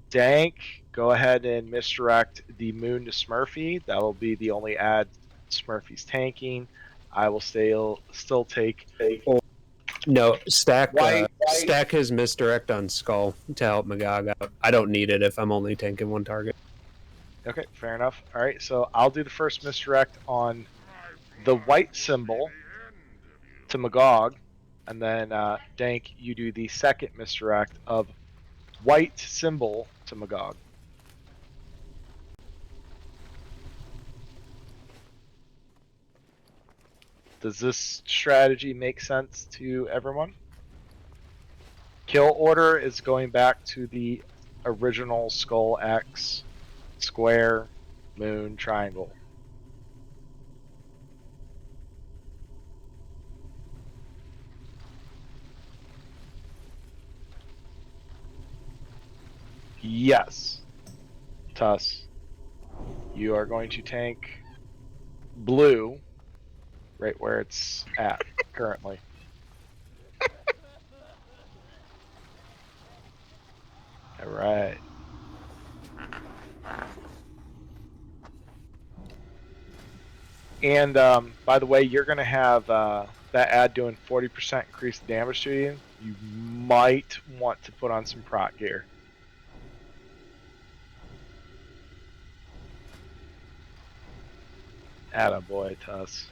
Dank, go ahead and misdirect the moon to Smurfy. That'll be the only ad Smurfy's tanking. I will still take. Oh, no, stack stack his misdirect on Skull to help Magog out. I don't need it if I'm only tanking one target. Okay, fair enough. All right, so I'll do the first misdirect on the white symbol to Magog, and then Dank, you do the second misdirect of white symbol to Magog. Does this strategy make sense to everyone? Kill order is going back to the original Skull X, Square, Moon, Triangle. Yes. Tuss, you are going to tank blue right where it's at currently. All right. And by the way, you're going to have that ad doing 40% increased damage to you. You might want to put on some prot gear. Attaboy, Tuss.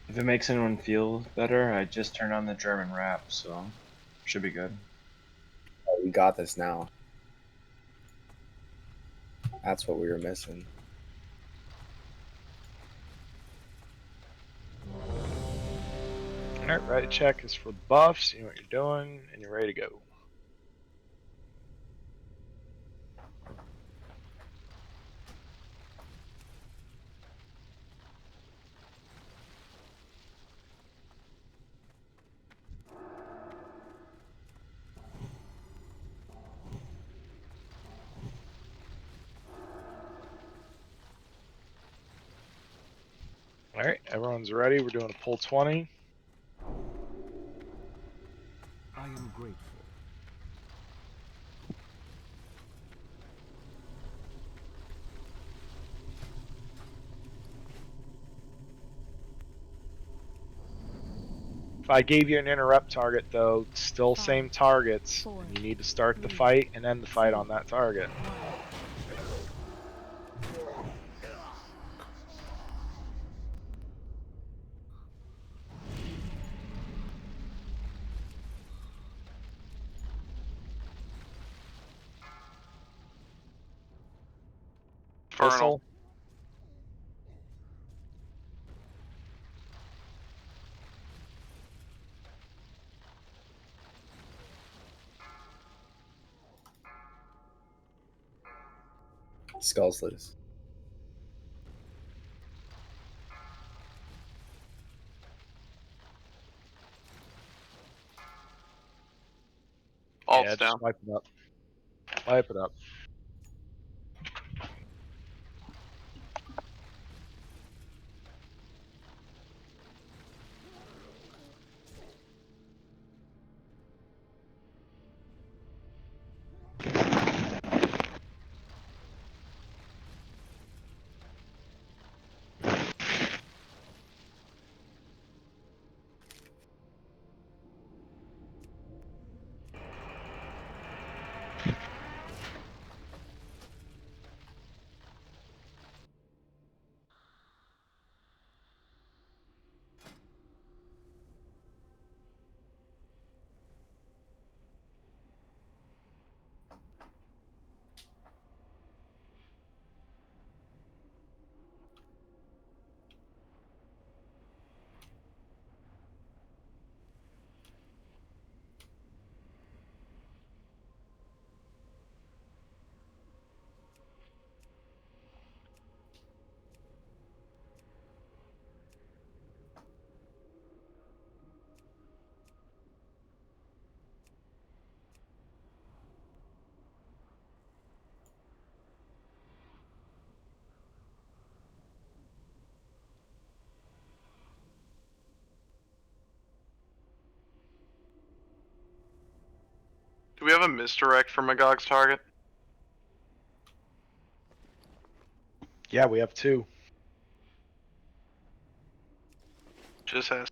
If it makes anyone feel better, I just turned on the German rap, so should be good. Oh, we got this now. That's what we were missing. Alright, right check is for the buffs, you know what you're doing, and you're ready to go. Alright, everyone's ready. We're doing a pull 20. I am grateful. If I gave you an interrupt target, though, still same targets, and you need to start the fight and end the fight on that target. Infernal. Skull's loose. Alt's Yeah, down. just wipe it up. Wipe it up. Do we have a misdirect for Magog's target? Yeah, we have 2. Just has.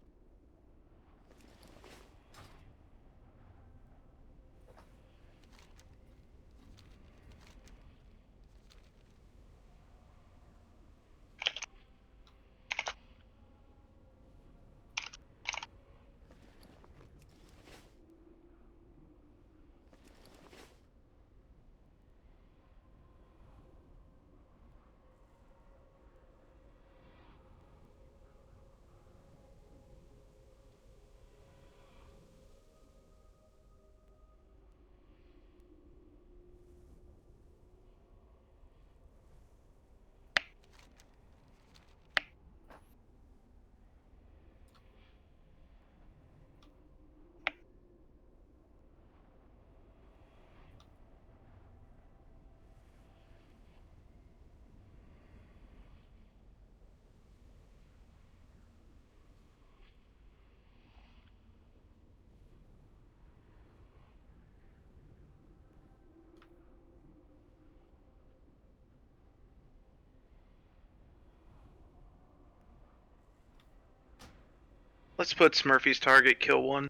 Let's put Smurfy's target kill 1.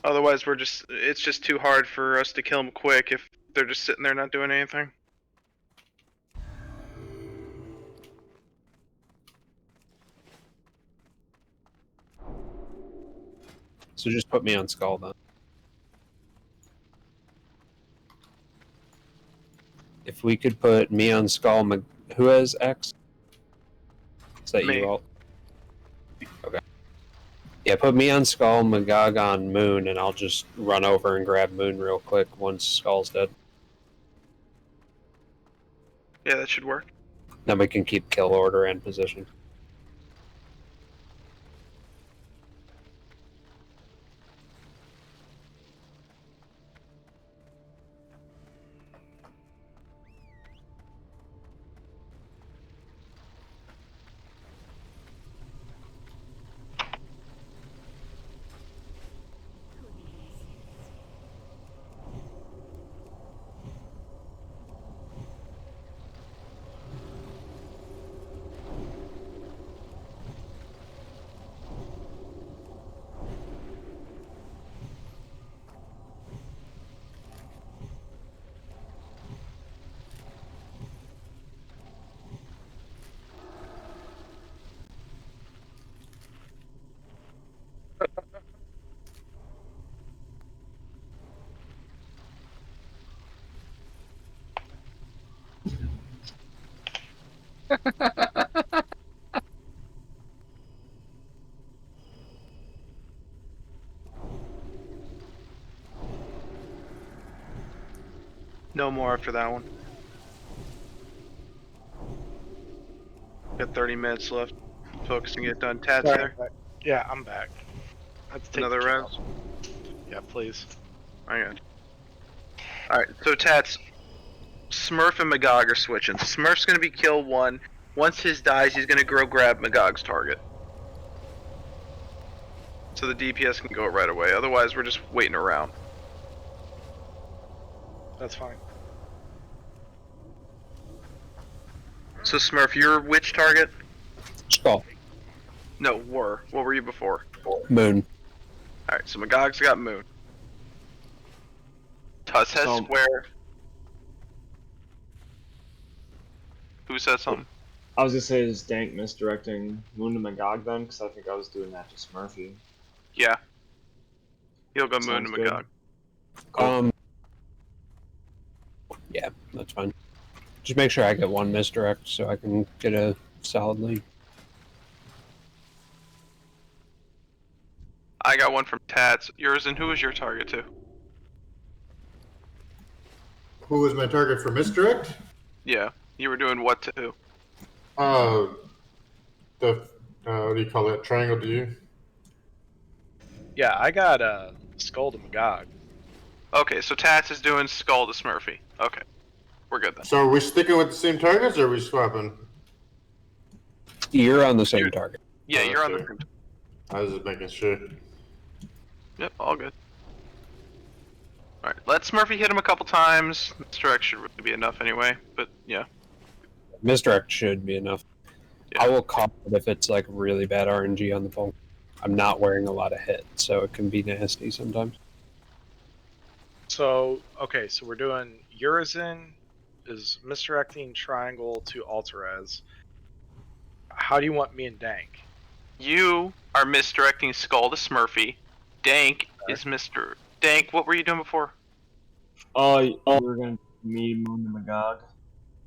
Otherwise, it's just too hard for us to kill them quick if they're just sitting there not doing anything. So just put me on Skull then. If we could put me on Skull, who has X? Is that Me. you all? Okay. Yeah, put me on Skull, Magog on Moon, and I'll just run over and grab Moon real quick once Skull's dead. Yeah, that should work. Then we can keep kill order and position. No more after that one. Got 30 minutes left. Focus and get done. Tad's there. Yeah, I'm back. Let's take Another res. Yeah, please. I got you. Alright, so Tats, Smurf and Magog are switching. So Smurf's gonna be kill 1. Once his dies, he's gonna grab Magog's target. So the DPS can go right away. Otherwise, we're just waiting around. That's fine. So Smurf, you're which target? Skull. No, were. What were you before? Moon. Alright, so Magog's got Moon. Tuss has Square. Who said something? I was gonna say, is Dank misdirecting Moon to Magog then? Because I think I was doing that to Smurfy. Yeah. He'll go Moon Sounds to good. Magog. Yeah, that's fine. Just make sure I get one misdirect so I can get a solid lead. I got one from Tats. Yours, and who was your target to? Who was my target for misdirect? Yeah. You were doing what to who? What do you call it? Triangle to you? Yeah, I got Skull to Magog. Okay, so Tats is doing Skull to Smurfy. Okay. We're good then. So are we sticking with the same targets or are we swapping? You're on the same target. Yeah, you're on the same. I was just making sure. Yep, all good. Alright, let Smurfy hit him a couple times. Misdirect should really be enough anyway, but yeah. Misdirect should be enough. I will call it if it's like really bad RNG on the phone. I'm not wearing a lot of hit, so it can be nasty sometimes. So, okay, so we're doing Urizen is misdirecting triangle to Alterez. How do you want me and Dank? You are misdirecting Skull to Smurfy. Dank is Mr. Dank, what were you doing before? Oh, we're gonna meet Moon to Magog.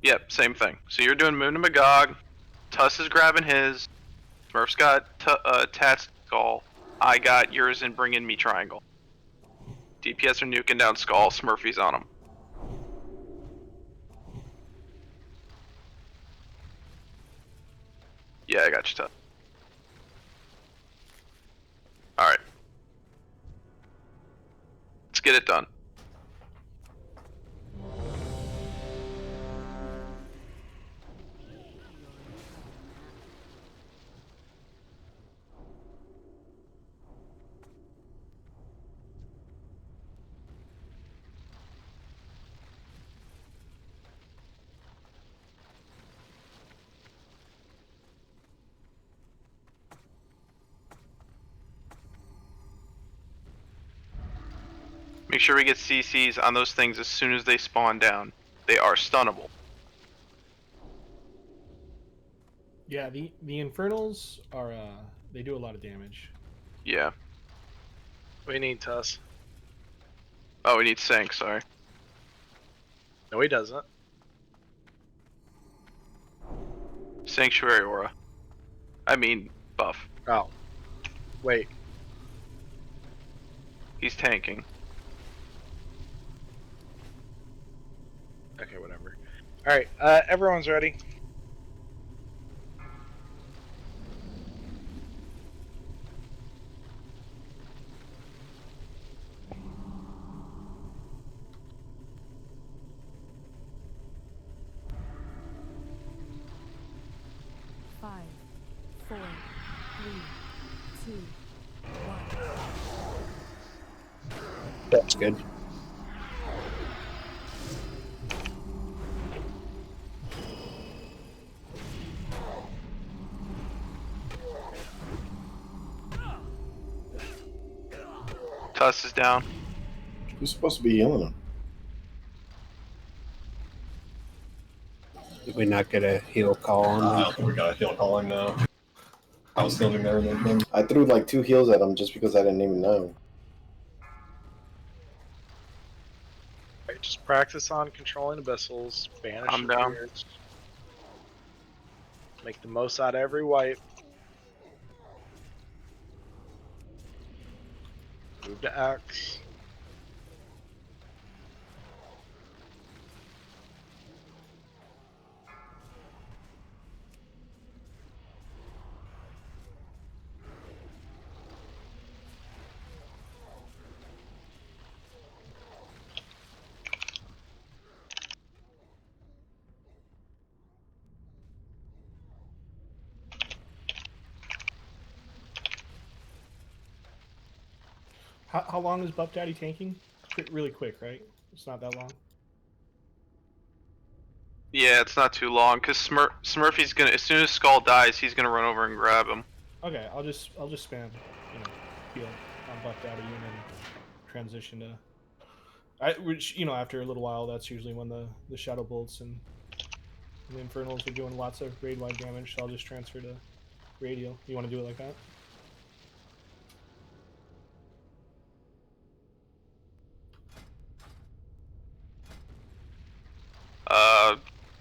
Yep, same thing. So you're doing Moon to Magog. Tuss is grabbing his. Smurf's got Tat's Skull. I got yours and bringing me Triangle. DPS are nuking down Skull. Smurfy's on him. Yeah, I got you, Tuss. Alright. Let's get it done. Make sure we get CCs on those things as soon as they spawn down. They are stunnable. Yeah, the Infernals are they do a lot of damage. Yeah. We need Tuss. Oh, we need Sync, sorry. No, he doesn't. Sanctuary Aura. I mean, buff. Oh. Wait. He's tanking. Okay, whatever. Alright, everyone's ready. Five, 4, 3, 2, 1. That's good. Tuss is down. Who's supposed to be healing him? Did we not get a heal call on I that? don't think we got a heal calling now. I was still doing everything. I threw like 2 heals at him just because I didn't even know. Alright, just practice on controlling abyssals, banish I'm down. spirits. Make the most out of every wipe. Move to X. How long is Buff Daddy tanking? Really quick, right? It's not that long. Yeah, it's not too long, because Smurfy's gonna, as soon as Skull dies, he's gonna run over and grab him. Okay, I'll just spam, heal on Buff Daddy and then transition to. Which after a little while, that's usually when the Shadow Bolts and the Infernals are doing lots of raid-wide damage. So I'll just transfer to Radial. You want to do it like that?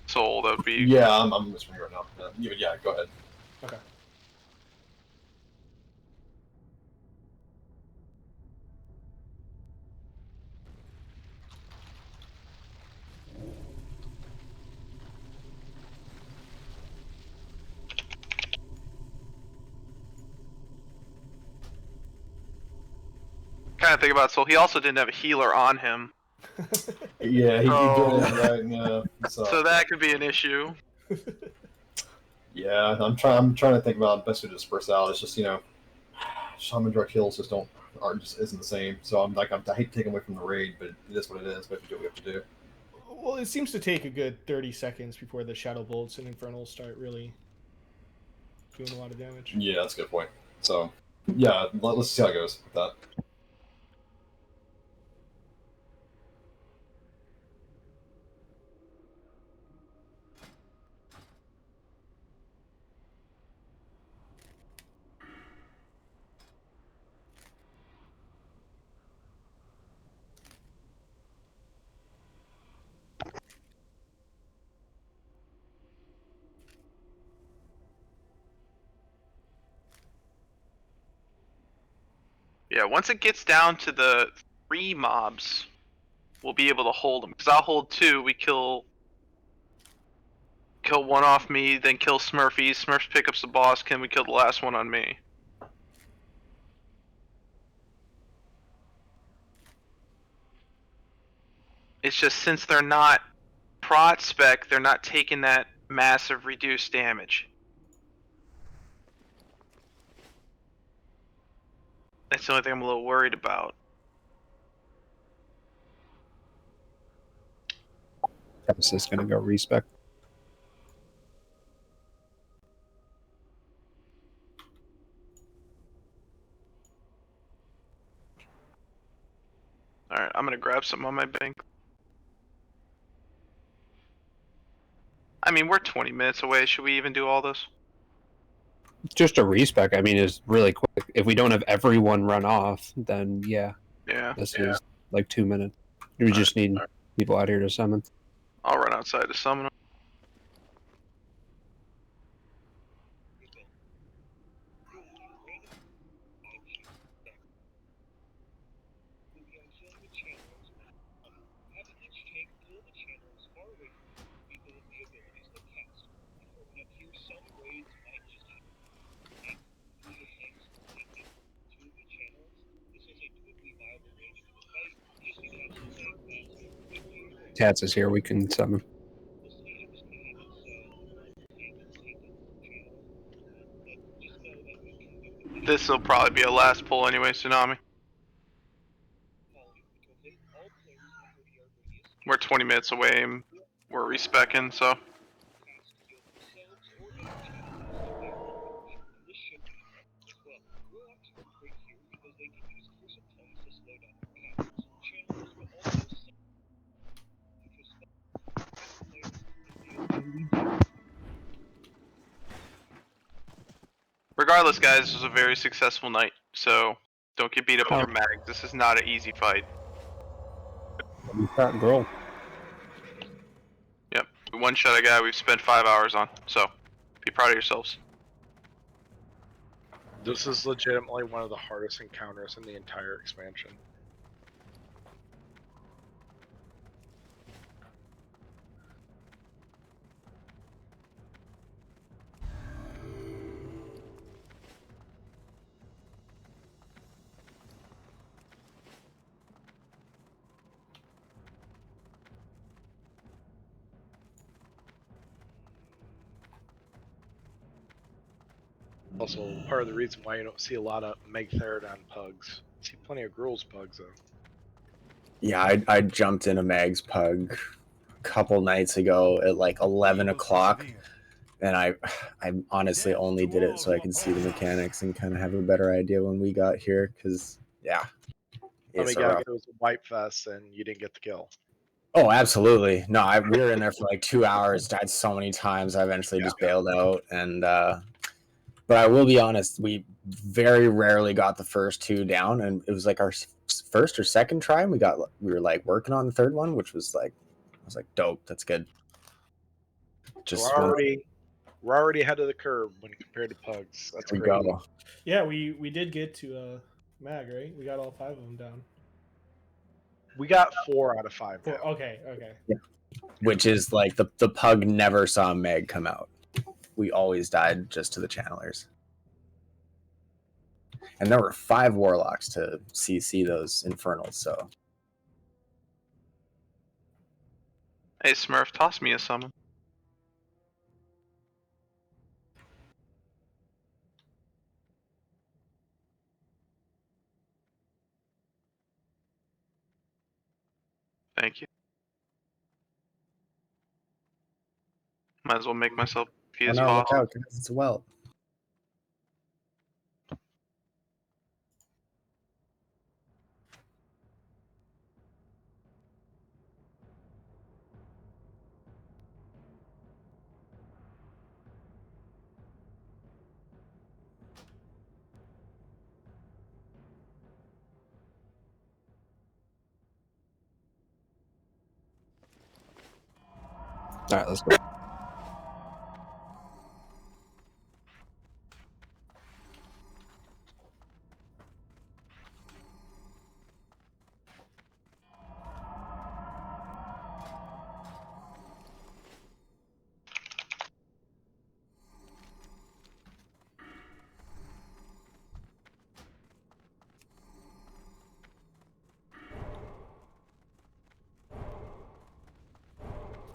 Soul, that would be... Yeah, I'm whispering right now. Yeah, go ahead. Okay. Kind of think about Soul. He also didn't have a healer on him. Yeah, he did it right. Yeah, so that could be an issue. Yeah, I'm trying to think about best to disperse out. It's just Shaman direct heals just don't just isn't the same. So I hate to take away from the raid, but it is what it is. But we do what we have to do. Well, it seems to take a good 30 seconds before the Shadow Bolts and Infernals start really doing a lot of damage. Yeah, that's a good point. So, yeah, let's see how it goes with that. Yeah, once it gets down to the 3 mobs, we'll be able to hold them. Because I'll hold 2, we kill one off me, then kill Smurfy. Smurfs pick up the boss, can we kill the last one on me? It's just since they're not prot spec, they're not taking that massive reduced damage. That's the only thing I'm a little worried about. That's just gonna go respec. Alright, I'm gonna grab something on my bank. I mean, we're 20 minutes away. Should we even do all this? Just a respec, I mean, is really quick. If we don't have everyone run off, then yeah. Yeah. This is like 2 minutes. We just need people out here to summon. I'll run outside to summon them. Tats is here, we can summon. This will probably be a last pull anyway, Tsunami. We're 20 minutes away and we're respecing, so. Regardless, guys, this was a very successful night, so don't get beat up over mag. This is not an easy fight. Fat girl. Yep, we one-shot a guy we've spent 5 hours on, so be proud of yourselves. This is legitimately one of the hardest encounters in the entire expansion. Also, part of the reason why you don't see a lot of Magtheridon pugs. You see plenty of Gruul's pugs, though. Yeah, I jumped in a Mag's pug a couple nights ago at like 11 o'clock, and I honestly only did it so I could see the mechanics and kind of have a better idea when we got here, because, yeah. Let me guess, it was a wipe fest and you didn't get the kill. Oh, absolutely. No, we were in there for like 2 hours, died so many times, I eventually just bailed out, and but I will be honest, we very rarely got the first 2 down, and it was like our first or second try, and we were like working on the third one, which was like, I was like, dope, that's good. Just we're already ahead of the curve when compared to pugs. That's we great. go. Yeah, we did get to mag, right? We got all 5 of them down. We got 4 out of 5 down. Okay. Yeah. Which is like the pug never saw Meg come out. We always died just to the channelers. And there were 5 warlocks to CC those infernals, so. Hey Smurf, toss me a summon. Thank you. Might as well make myself Oh as no, look possible. out, guys, it's a whelp. All right, let's go.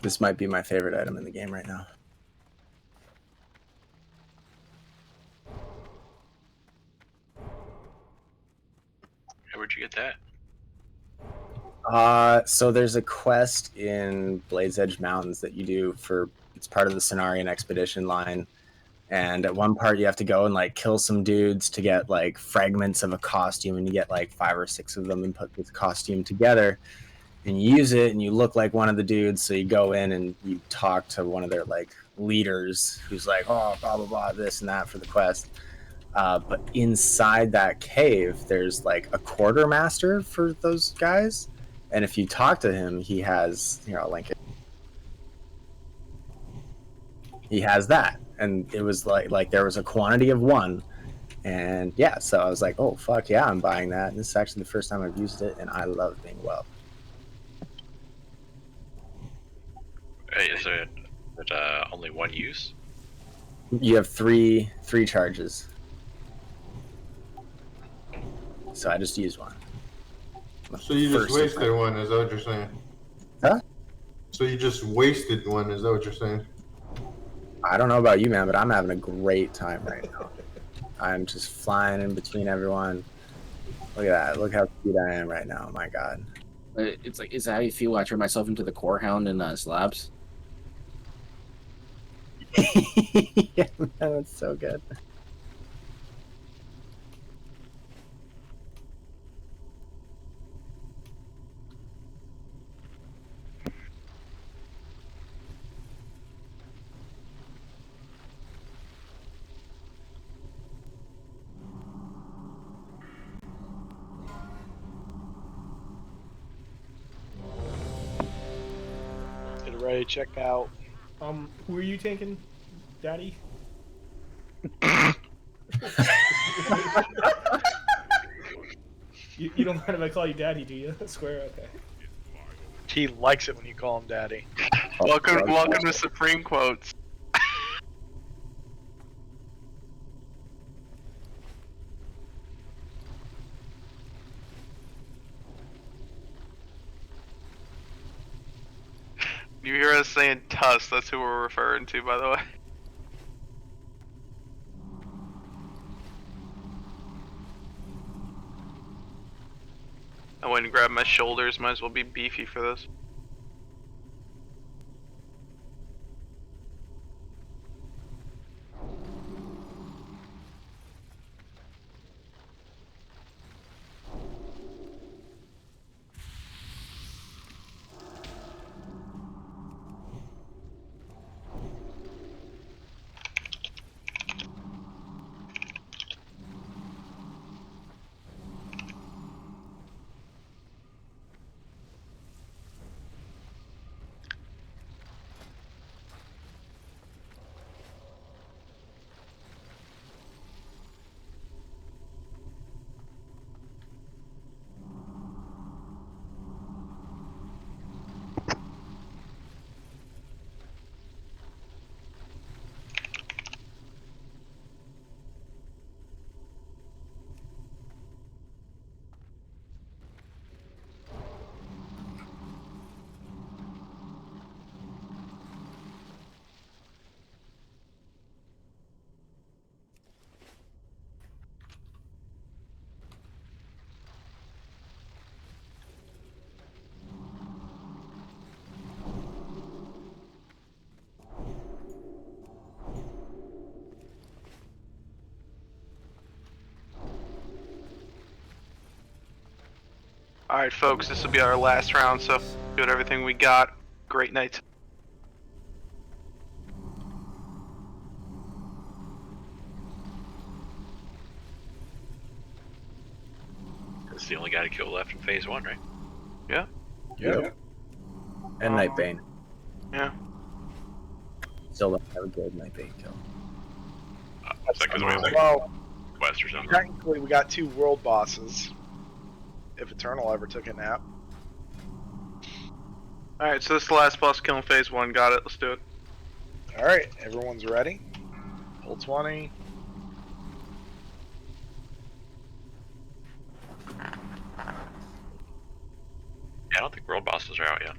This might be my favorite item in the game right now. Where'd you get that? So there's a quest in Blade's Edge Mountains that you do for, it's part of the Cenarian Expedition line. And at one part you have to go and like kill some dudes to get like fragments of a costume, and you get like 5 or 6 of them and put this costume together and you use it and you look like one of the dudes. So you go in and you talk to one of their like leaders who's like, oh, blah, blah, blah, this and that for the quest. But inside that cave, there's like a quartermaster for those guys. And if you talk to him, he has, you know, like he has that. And it was like there was a quantity of one. And yeah, so I was like, oh, fuck yeah, I'm buying that. And this is actually the first time I've used it, and I love being well. Hey, is it only one use? You have three charges. So I just used one. So you just wasted one, is that what you're saying? Huh? So you just wasted one, is that what you're saying? I don't know about you, man, but I'm having a great time right now. I'm just flying in between everyone. Look at that. Look how cute I am right now. Oh my god. It's like, is that how you feel when I turn myself into the core hound in slabs? Yeah, man, that's so good. Get it ready, check out. Who are you tanking, Daddy? You don't mind if I call you Daddy, do you? Square, okay. He likes it when you call him Daddy. Welcome to Supreme Quotes. You hear us saying Tuss, that's who we're referring to, by the way. I went and grabbed my shoulders, might as well be beefy for this. Alright, folks, this will be our last round, so doing everything we got. Great night. It's the only guy to kill left in phase 1, right? Yeah. Yep. And Nightbane. Yeah. Still don't have a good Nightbane kill. Is that because we have like Well, quest or something? technically we got 2 world bosses. If Eternal ever took a nap. Alright, so this is the last boss kill in phase 1. Got it. Let's do it. Alright, everyone's ready? Pull 20. Yeah, I don't think world bosses are out yet.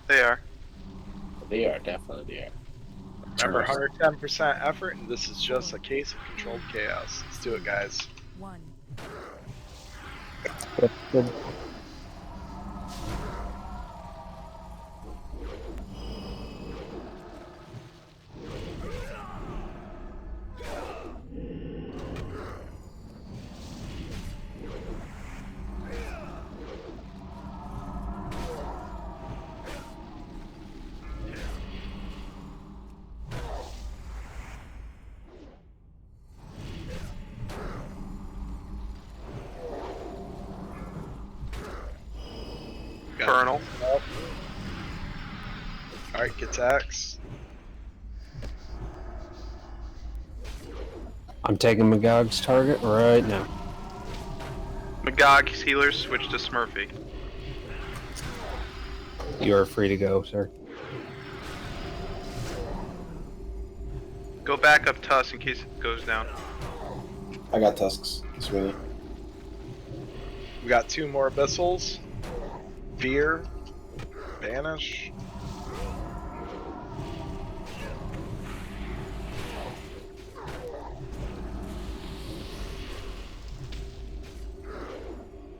They are. They are definitely there. Remember, 110% effort, and this is just a case of controlled chaos. Let's do it, guys. 1. Infernal. Alright, gets X. I'm taking Magog's target right now. Magog's healers switch to Smurfy. You are free to go, sir. Go back up Tuss in case it goes down. I got tusks. Sweetie. We got 2 more abyssals. Fear. Banish.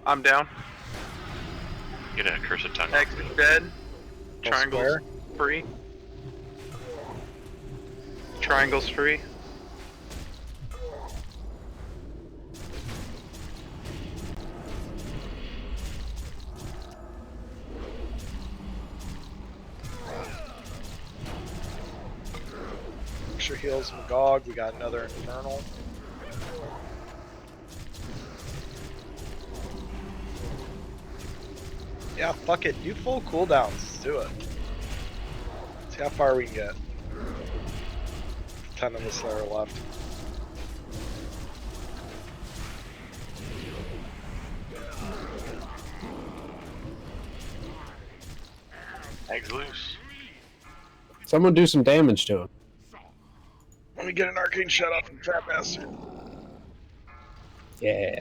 I'm down. Get a cursed tongue. X is dead. Full Triangle's square. free. Triangle's free. Extra heals Magog. We got another Infernal. Yeah, fuck it. Do full cooldowns. Let's do it. See how far we can get. 10 of the Slayer left. Eggs loose. Someone do some damage to him. Let me get an arcane shut off from Trap Master. Yeah.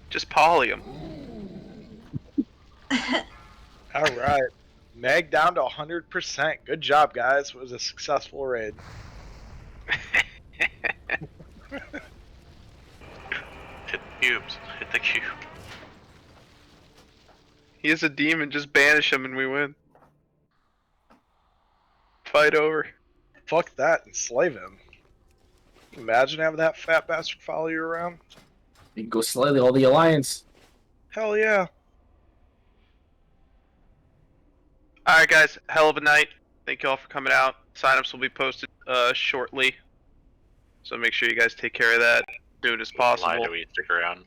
Just poly him. Alright. Meg down to 100%. Good job, guys. It was a successful raid. Hit the cubes. Hit the cube. He is a demon, just banish him and we win. Fight over. Fuck that. Enslave him. Imagine having that fat bastard follow you around. You can go slay all the Alliance. Hell yeah. Alright guys, hell of a night. Thank you all for coming out. Signups will be posted shortly. So make sure you guys take care of that as soon as possible. Why do we stick around?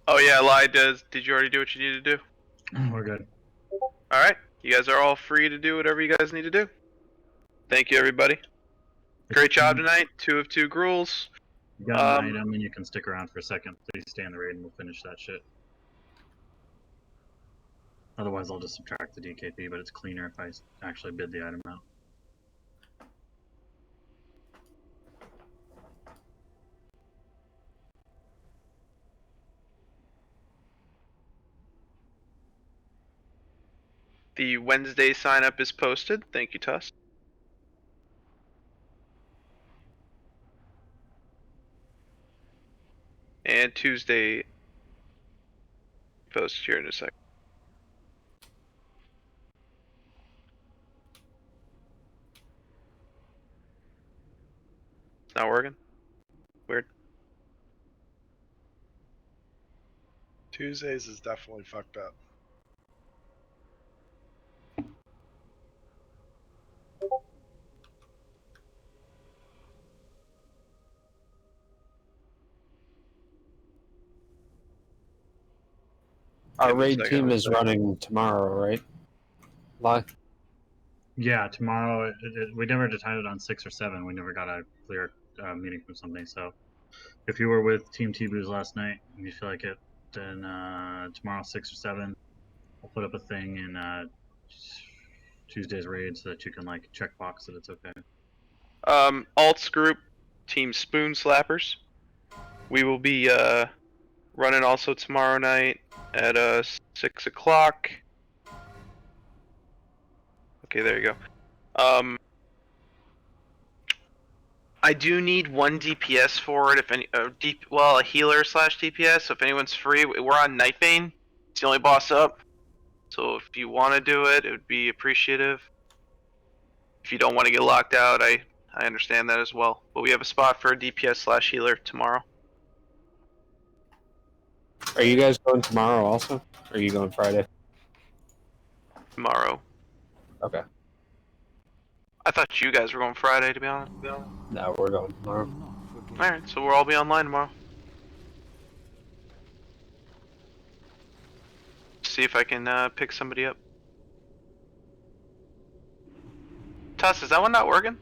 Oh yeah, Lie does. Did you already do what you needed to do? We're good. Alright, you guys are all free to do whatever you guys need to do. Thank you everybody. Great job tonight. 2 of 2 gruels. You got an item and you can stick around for a second. Please stay in the raid and we'll finish that shit. Otherwise I'll just subtract the DKP, but it's cleaner if I actually bid the item out. The Wednesday sign up is posted. Thank you, Tuss. And Tuesday posted here in a second. It's not working? Weird. Tuesdays is definitely fucked up. Our raid team is running tomorrow, right? Live. Yeah, tomorrow. We never decided on 6 or 7. We never got a clear meeting from something. So, if you were with Team T-Boos last night and you feel like it, then tomorrow 6 or 7, I'll put up a thing in Tuesday's raid so that you can like check box that it's okay. Alts group, Team Spoon Slappers. We will be running also tomorrow night at 6 o'clock. Okay, there you go. I do need 1 DPS for it. If any, a healer / DPS. So if anyone's free, we're on Nightbane. It's the only boss up. So if you want to do it, it would be appreciative. If you don't want to get locked out, I understand that as well. But we have a spot for a DPS / healer tomorrow. Are you guys going tomorrow also? Or are you going Friday? Tomorrow. Okay. I thought you guys were going Friday, to be honest. No, we're going tomorrow. Alright, so we'll all be online tomorrow. See if I can pick somebody up. Tuss, is that one not working?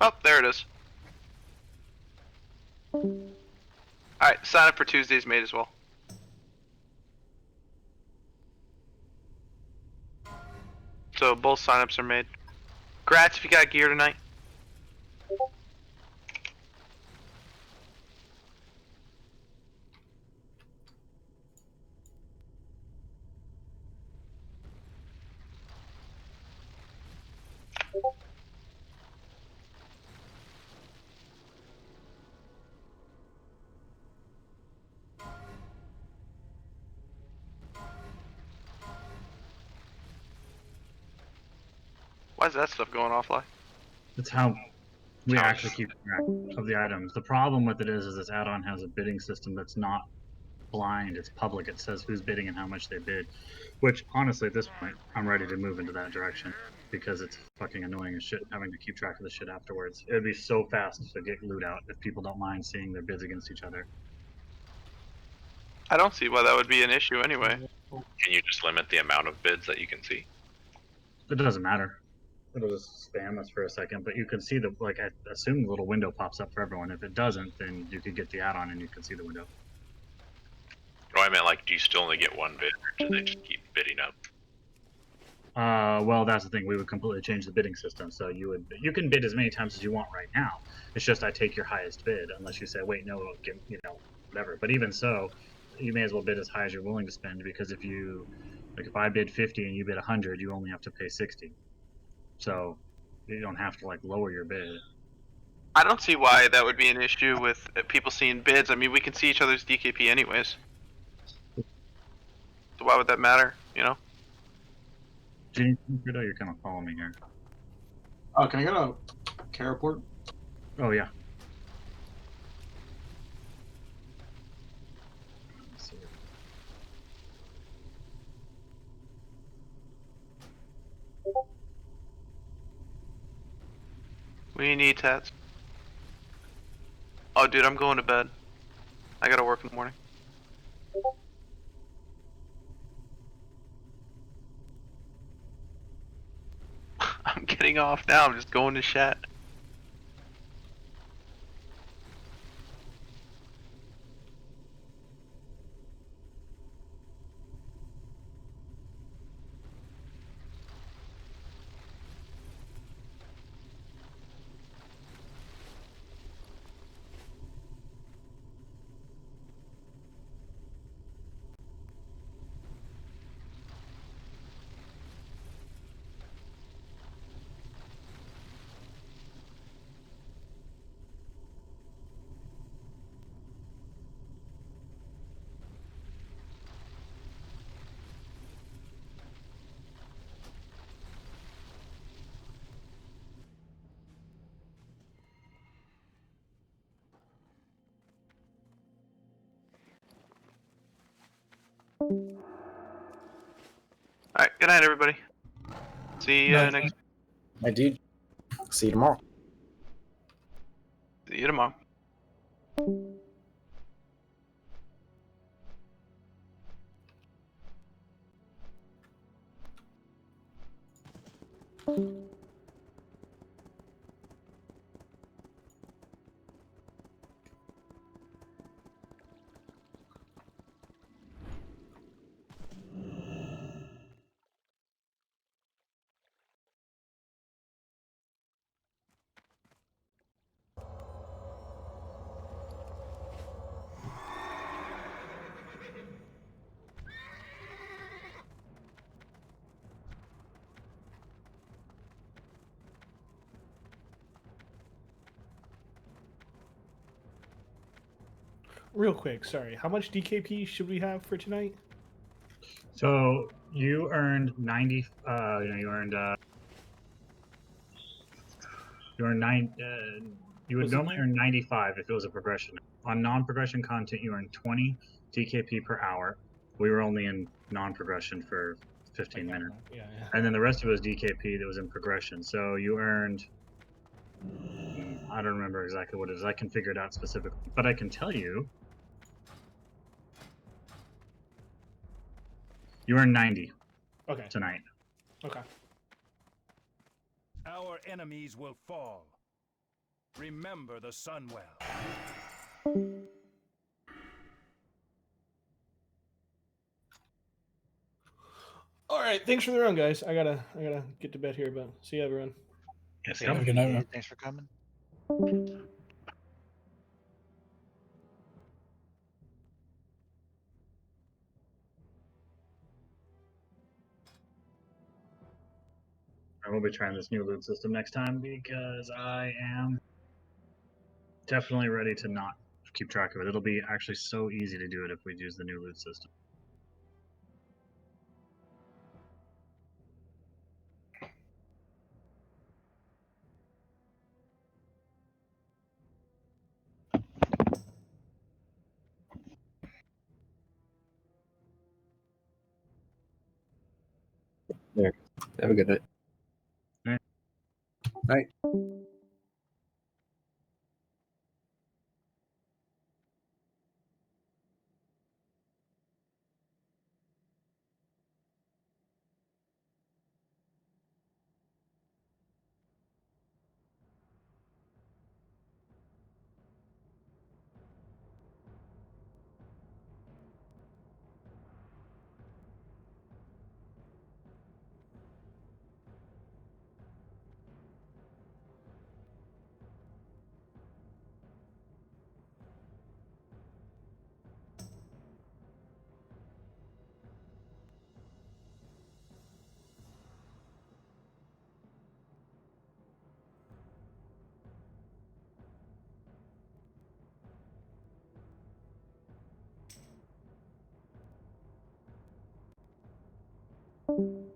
Oh, there it is. Alright, sign up for Tuesday's made as well. So both signups are made. Grats if you got gear tonight. Why is that stuff going offline? That's how we actually keep track of the items. The problem with it is this add-on has a bidding system that's not blind. It's public. It says who's bidding and how much they bid. Which, honestly, at this point, I'm ready to move into that direction because it's fucking annoying as shit having to keep track of the shit afterwards. It would be so fast to get loot out if people don't mind seeing their bids against each other. I don't see why that would be an issue anyway. Can you just limit the amount of bids that you can see? It doesn't matter. It'll just spam us for a second, but you can see the, like, I assume the little window pops up for everyone. If it doesn't, then you could get the add-on and you can see the window. No, I meant like, do you still only get 1 bid, or do they just keep bidding up? Well, that's the thing. We would completely change the bidding system. So you can bid as many times as you want right now. It's just I take your highest bid, unless you say, wait, no, give, whatever. But even so, you may as well bid as high as you're willing to spend, because if I bid 50 and you bid 100, you only have to pay 60. So you don't have to like lower your bid. I don't see why that would be an issue with people seeing bids. I mean, we can see each other's DKP anyways. So why would that matter, you know? Gene, you're kind of following me here. Oh, can I get a care report? Oh, yeah. What do you need, Tats? Oh, dude, I'm going to bed. I gotta work in the morning. I'm getting off now. I'm just going to chat. Alright, good night, everybody. See you next. My dude. See you tomorrow. See you tomorrow. Real quick, sorry. How much DKP should we have for tonight? So you earned 90. You earned. You earned nine. You would Was it normally nine? earn 95 if it was a progression. On non-progression content, you earn 20 DKP per hour. We were only in non-progression for 15 minutes. Yeah. And then the rest of it was DKP that was in progression. So you earned. I don't remember exactly what it is. I can figure it out specifically, but I can tell you. You earned 90. Okay. Tonight. Okay. Our enemies will fall. Remember the Sunwell. All right. Thanks for the run, guys. I gotta get to bed here, but see you, everyone. Yes, Have a good night, man. Thanks for coming. I will be trying this new loot system next time because I am definitely ready to not keep track of it. It'll be actually so easy to do it if we use the new loot system. There. Have a good night. Night. you